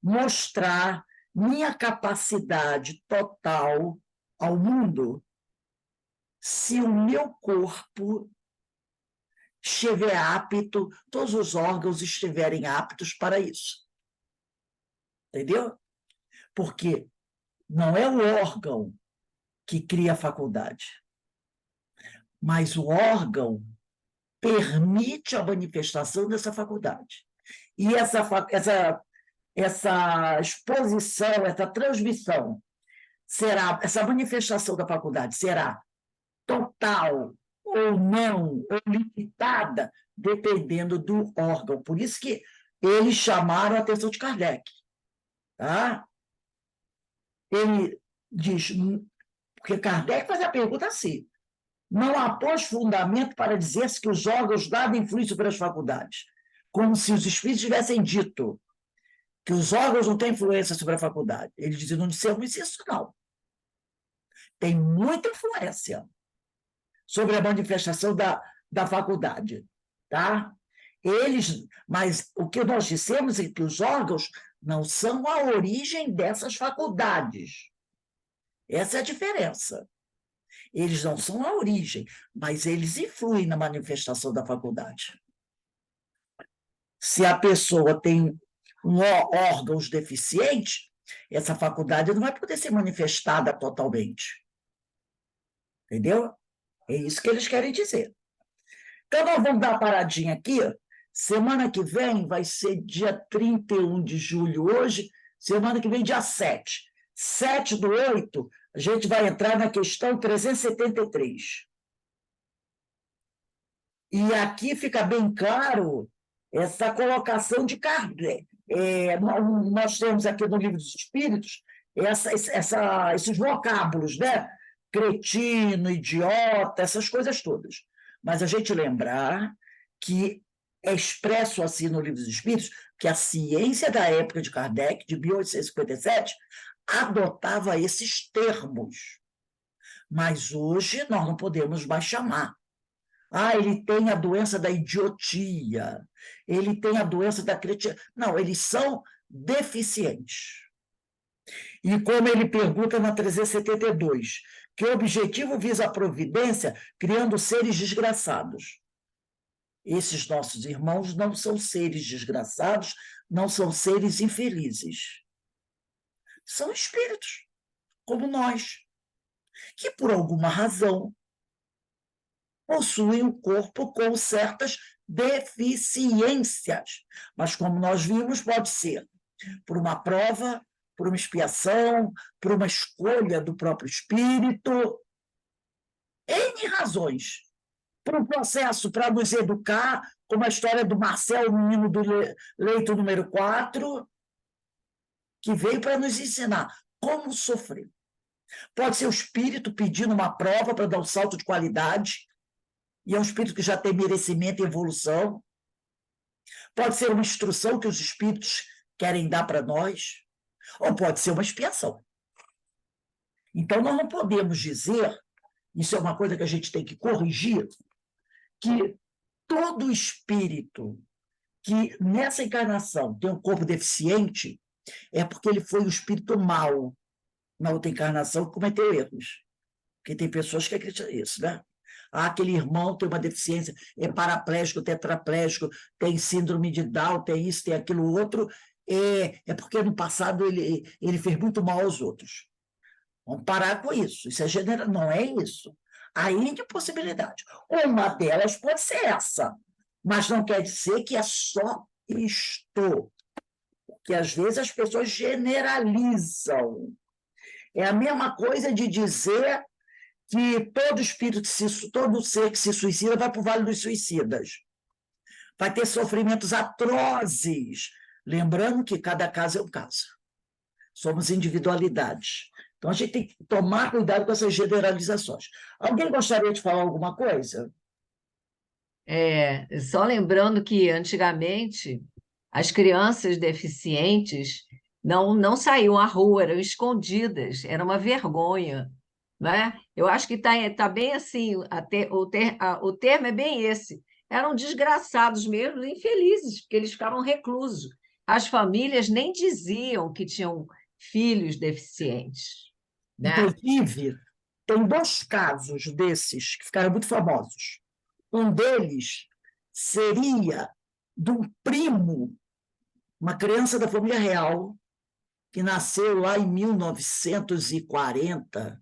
S1: mostrar minha capacidade total ao mundo se o meu corpo estiver apto, todos os órgãos estiverem aptos para isso. Entendeu? Porque não é o órgão que cria a faculdade, mas o órgão permite a manifestação dessa faculdade. E essa exposição, essa transmissão, essa manifestação da faculdade será total ou não, ou limitada, dependendo do órgão. Por isso que eles chamaram a atenção de Kardec. Tá? Ele diz, porque Kardec faz a pergunta assim, não há, pois, fundamento para dizer-se que os órgãos nada influem sobre as faculdades, como se os espíritos tivessem dito que os órgãos não têm influência sobre a faculdade. Ele diz, não dissemos isso, não. Tem muita influência sobre a manifestação da faculdade, tá? Mas o que nós dissemos é que os órgãos não são a origem dessas faculdades. Essa é a diferença. Eles não são a origem, mas eles influem na manifestação da faculdade. Se a pessoa tem órgãos deficientes, essa faculdade não vai poder ser manifestada totalmente. Entendeu? É isso que eles querem dizer. Então, nós vamos dar uma paradinha aqui. Semana que vem vai ser dia 31 de julho hoje, semana que vem dia 7. 7/8, a gente vai entrar na questão 373. E aqui fica bem claro essa colocação de Kardec. Nós temos aqui no Livro dos Espíritos esses vocábulos, né? Cretino, idiota, essas coisas todas. Mas a gente lembrar que é expresso assim no Livro dos Espíritos que a ciência da época de Kardec, de 1857, adotava esses termos. Mas hoje nós não podemos mais chamar. Ele tem a doença da idiotia, ele tem a doença da cretina. Não, eles são deficientes. E como ele pergunta na 372, que objetivo visa a providência criando seres desgraçados? Esses nossos irmãos não são seres desgraçados, não são seres infelizes. São espíritos, como nós, que por alguma razão possuem um corpo com certas deficiências. Mas, como nós vimos, pode ser por uma prova, por uma expiação, por uma escolha do próprio espírito, N razões. Por um processo para nos educar, como a história do Marcel, o menino do leito número 4, que veio para nos ensinar como sofrer. Pode ser o espírito pedindo uma prova para dar um salto de qualidade, e é um espírito que já tem merecimento e evolução. Pode ser uma instrução que os espíritos querem dar para nós, ou pode ser uma expiação. Então, nós não podemos dizer, isso é uma coisa que a gente tem que corrigir, que todo espírito que nessa encarnação tem um corpo deficiente é porque ele foi um espírito mau na outra encarnação que cometeu erros. Porque tem pessoas que acreditam nisso, né? Aquele irmão tem uma deficiência, é paraplégico, tetraplégico, tem síndrome de Down, tem isso, tem aquilo outro, é porque no passado ele fez muito mal aos outros. Vamos parar com isso. Isso não é isso. Há N possibilidade. Uma delas pode ser essa, mas não quer dizer que é só isto. Porque às vezes as pessoas generalizam. É a mesma coisa de dizer que todo espírito, todo ser que se suicida vai para o Vale dos Suicidas. Vai ter sofrimentos atrozes. Lembrando que cada caso é um caso. Somos individualidades. Então, a gente tem que tomar cuidado com essas generalizações. Alguém gostaria de falar alguma coisa?
S2: Só lembrando que, antigamente, as crianças deficientes não saíam à rua, eram escondidas, era uma vergonha, né? Eu acho que tá bem assim, o termo é bem esse. Eram desgraçados mesmo, infelizes, porque eles ficavam reclusos. As famílias nem diziam que tinham filhos deficientes, né?
S1: Inclusive, tem 2 casos desses que ficaram muito famosos. Um deles seria de um primo, uma criança da família real, que nasceu lá em 1940.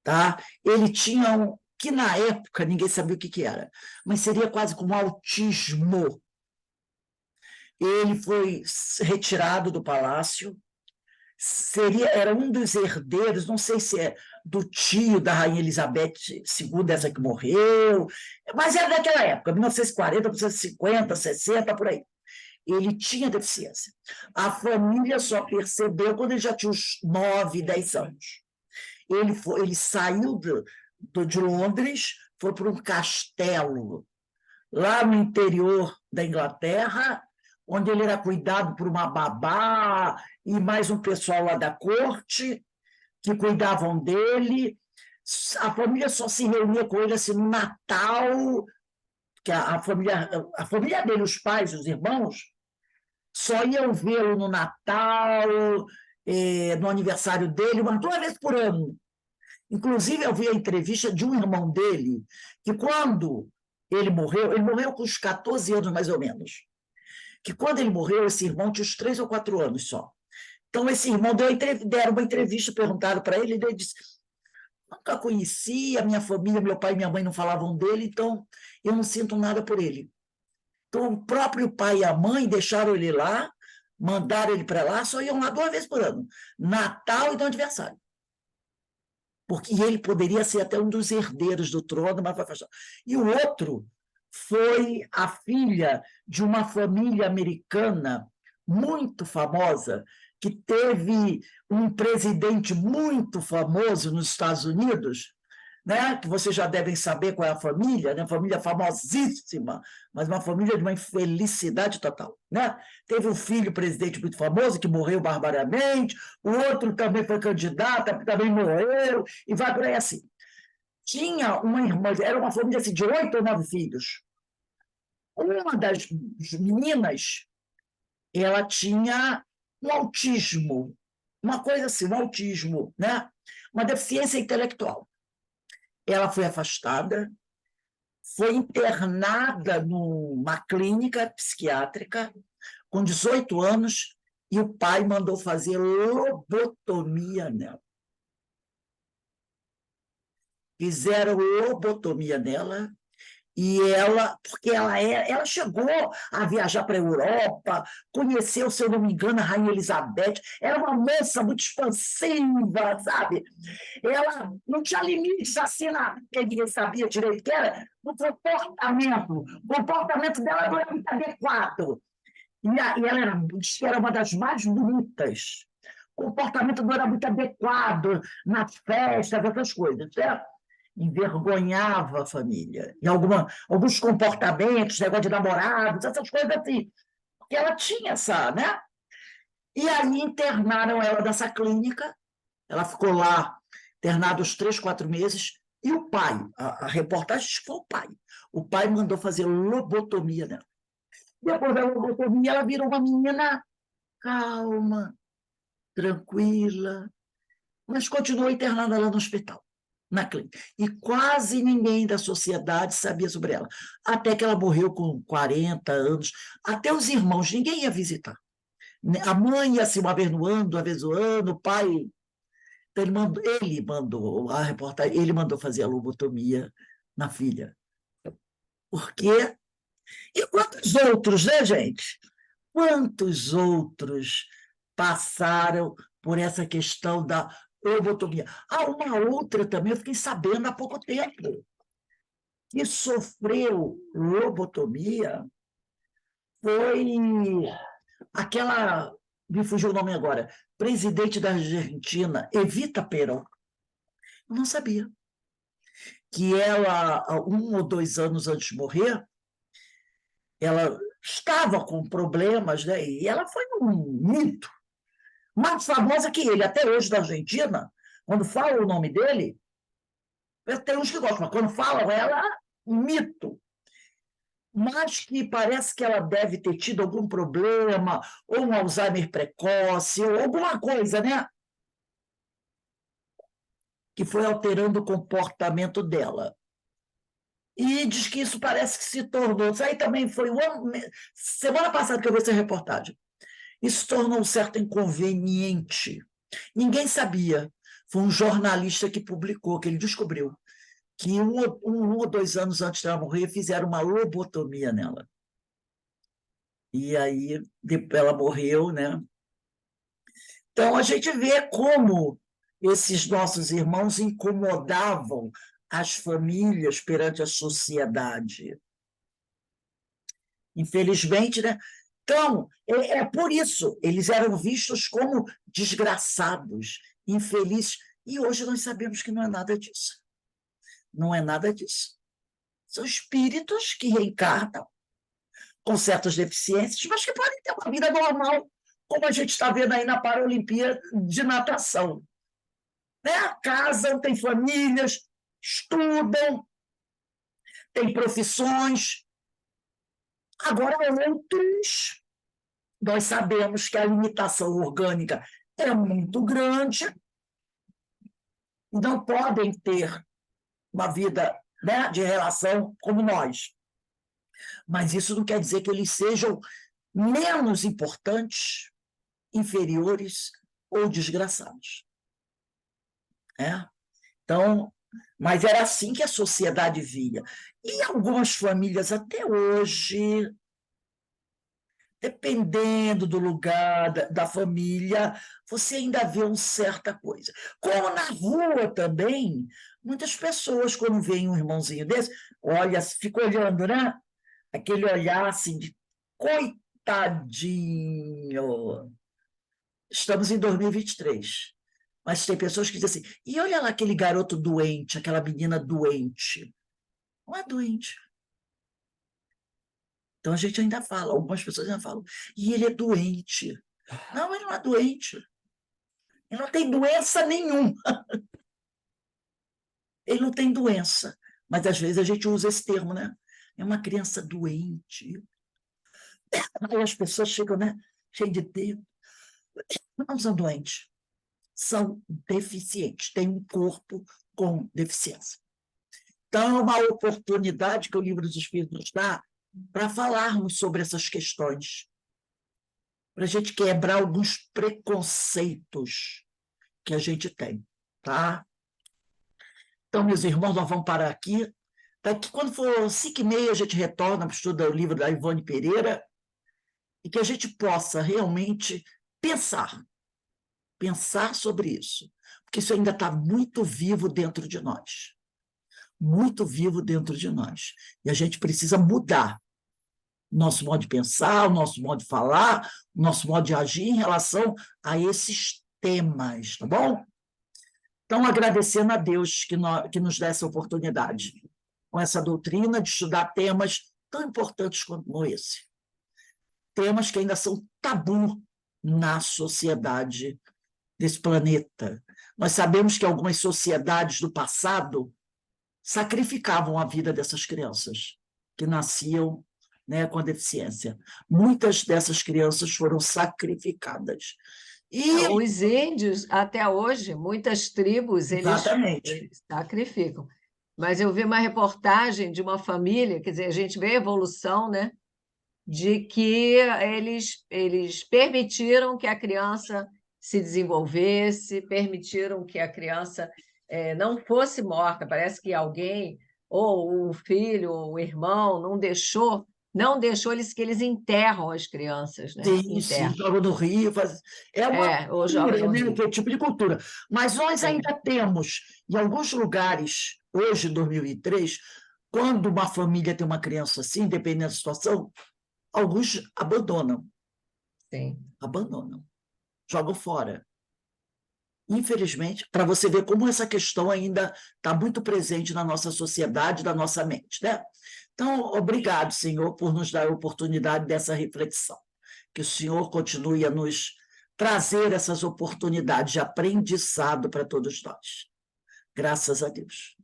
S1: Tá? Ele tinha que na época ninguém sabia o que era, mas seria quase como autismo. Ele foi retirado do palácio, era um dos herdeiros, não sei se é do tio da Rainha Elizabeth II, essa que morreu, mas era daquela época, 1940, 1950, 60, por aí. Ele tinha deficiência. A família só percebeu quando ele já tinha uns 9, 10 anos. Ele saiu de Londres, foi para um castelo lá no interior da Inglaterra, onde ele era cuidado por uma babá e mais um pessoal lá da corte, que cuidavam dele. A família só se reunia com ele assim, no Natal, que a família dele, os pais, os irmãos, só iam vê-lo no Natal, no aniversário dele, umas 2 vezes por ano. Inclusive, eu vi a entrevista de um irmão dele, que quando ele morreu com uns 14 anos, mais ou menos, que quando ele morreu, esse irmão tinha uns 3 ou 4 anos só. Então, esse irmão deram uma entrevista, perguntaram para ele, e ele disse: nunca conheci, a minha família, meu pai e minha mãe não falavam dele, então eu não sinto nada por ele. Então, o próprio pai e a mãe deixaram ele lá, mandaram ele para lá, só iam lá 2 vezes por ano, Natal e no aniversário. Porque ele poderia ser até um dos herdeiros do trono, mas foi afastado. E o outro foi a filha de uma família americana muito famosa, que teve um presidente muito famoso nos Estados Unidos, né? Que vocês já devem saber qual é a família, né? Família famosíssima, mas uma família de uma infelicidade total, né? Teve um filho presidente muito famoso que morreu barbaramente, o outro também foi candidato, também morreu, e vai por aí assim. Tinha uma irmã, era uma família assim, de 8 ou 9 filhos. Uma das meninas, ela tinha um autismo, uma coisa assim, um autismo, né? Uma deficiência intelectual. Ela foi afastada, foi internada numa clínica psiquiátrica com 18 anos e o pai mandou fazer lobotomia nela. Fizeram lobotomia nela e ela, porque ela chegou a viajar para a Europa, conheceu, se eu não me engano, a Rainha Elizabeth, era uma moça muito expansiva, sabe? Ela não tinha limites assim, que ninguém sabia direito que era, no comportamento. O comportamento dela não era muito adequado. E ela era uma das mais bonitas. O comportamento não era muito adequado nas festas, essas coisas, certo? Envergonhava a família. Em alguns comportamentos, negócio de namorados, essas coisas assim. Porque ela tinha essa, né? E aí internaram ela nessa clínica, ela ficou lá internada uns 3, 4 meses, e o pai, a reportagem diz que foi o pai. O pai mandou fazer lobotomia nela. Depois da lobotomia, ela virou uma menina calma, tranquila, mas continuou internada lá no hospital, na clínica. E quase ninguém da sociedade sabia sobre ela. Até que ela morreu com 40 anos. Até os irmãos, ninguém ia visitar. A mãe ia assim, uma vez no ano, 2 vezes no ano, o pai. Então, a reportagem, ele mandou fazer a lobotomia na filha. Por quê? E quantos outros, né, gente? Quantos outros passaram por essa questão da lobotomia? Uma outra também, eu fiquei sabendo há pouco tempo, que sofreu lobotomia foi aquela, me fugiu o nome agora, presidente da Argentina, Evita Perón. Eu não sabia que ela, 1 ou 2 anos antes de morrer, ela estava com problemas, né? E ela foi um mito, mais famosa que ele, até hoje da Argentina, quando falam o nome dele, tem uns que gostam, mas quando falam ela, um mito. Mas que parece que ela deve ter tido algum problema, ou um Alzheimer precoce, ou alguma coisa, né? Que foi alterando o comportamento dela. E diz que isso parece que se tornou. Isso aí também foi semana passada que eu vi essa reportagem. Isso tornou um certo inconveniente. Ninguém sabia. Foi um jornalista que publicou, que ele descobriu, que 1 ou 2 anos antes dela morrer, fizeram uma lobotomia nela. E aí ela morreu, né? Então a gente vê como esses nossos irmãos incomodavam as famílias perante a sociedade. Infelizmente, né? Então, é por isso, eles eram vistos como desgraçados, infelizes, e hoje nós sabemos que não é nada disso. Não é nada disso. São espíritos que reencarnam com certas deficiências, mas que podem ter uma vida normal, como a gente está vendo aí na Paralimpíada de natação. né? Casam, têm famílias, estudam, têm profissões. Agora, outros, nós sabemos que a limitação orgânica é muito grande, não podem ter uma vida, né, de relação como nós. Mas isso não quer dizer que eles sejam menos importantes, inferiores ou desgraçados. Então, mas era assim que a sociedade via. E algumas famílias, até hoje, dependendo do lugar, da família, você ainda vê uma certa coisa. Como na rua também, muitas pessoas, quando veem um irmãozinho desse, olha, fica olhando, né? Aquele olhar assim de coitadinho. Estamos em 2023. Mas tem pessoas que dizem assim, e olha lá aquele garoto doente, aquela menina doente. Não é doente. Então a gente ainda fala, algumas pessoas ainda falam, e ele é doente. Não, ele não é doente. Ele não tem doença nenhuma. Ele não tem doença. Mas às vezes a gente usa esse termo, né? É uma criança doente. Aí as pessoas chegam, né? Cheias de dedo. Não são doentes. São deficientes. Têm um corpo com deficiência. Então, é uma oportunidade que o Livro dos Espíritos nos dá para falarmos sobre essas questões, para a gente quebrar alguns preconceitos que a gente tem, tá? Então, meus irmãos, nós vamos parar aqui. Daqui, quando for 5h30, a gente retorna para o estudo do livro da Ivone Pereira e que a gente possa realmente pensar sobre isso, porque isso ainda está muito vivo dentro de nós. Muito vivo dentro de nós. E a gente precisa mudar o nosso modo de pensar, o nosso modo de falar, o nosso modo de agir em relação a esses temas, tá bom? Então, agradecendo a Deus que nos dá essa oportunidade, com essa doutrina de estudar temas tão importantes como esse. Temas que ainda são tabu na sociedade desse planeta. Nós sabemos que algumas sociedades do passado sacrificavam a vida dessas crianças que nasciam, né, com a deficiência. Muitas dessas crianças foram sacrificadas.
S2: Os índios, até hoje, muitas tribos, eles sacrificam. Mas eu vi uma reportagem de uma família, quer dizer, a gente vê a evolução, né? De que eles permitiram que a criança se desenvolvesse, permitiram que a criança não fosse morta. Parece que alguém, ou o filho, ou o irmão, não deixou eles que eles enterram as crianças, né?
S1: Sim, jogam no rio. É uma
S2: ou jogam
S1: cultura,
S2: no
S1: né?
S2: rio.
S1: Que é tipo de cultura. Mas nós
S2: Sim.
S1: ainda temos, em alguns lugares, hoje, em 2003, quando uma família tem uma criança assim, dependendo da situação, alguns abandonam.
S2: Sim.
S1: Abandonam. Jogam fora. Infelizmente, para você ver como essa questão ainda está muito presente na nossa sociedade, na nossa mente, né? Então, obrigado, Senhor, por nos dar a oportunidade dessa reflexão. Que o Senhor continue a nos trazer essas oportunidades de aprendizado para todos nós. Graças a Deus.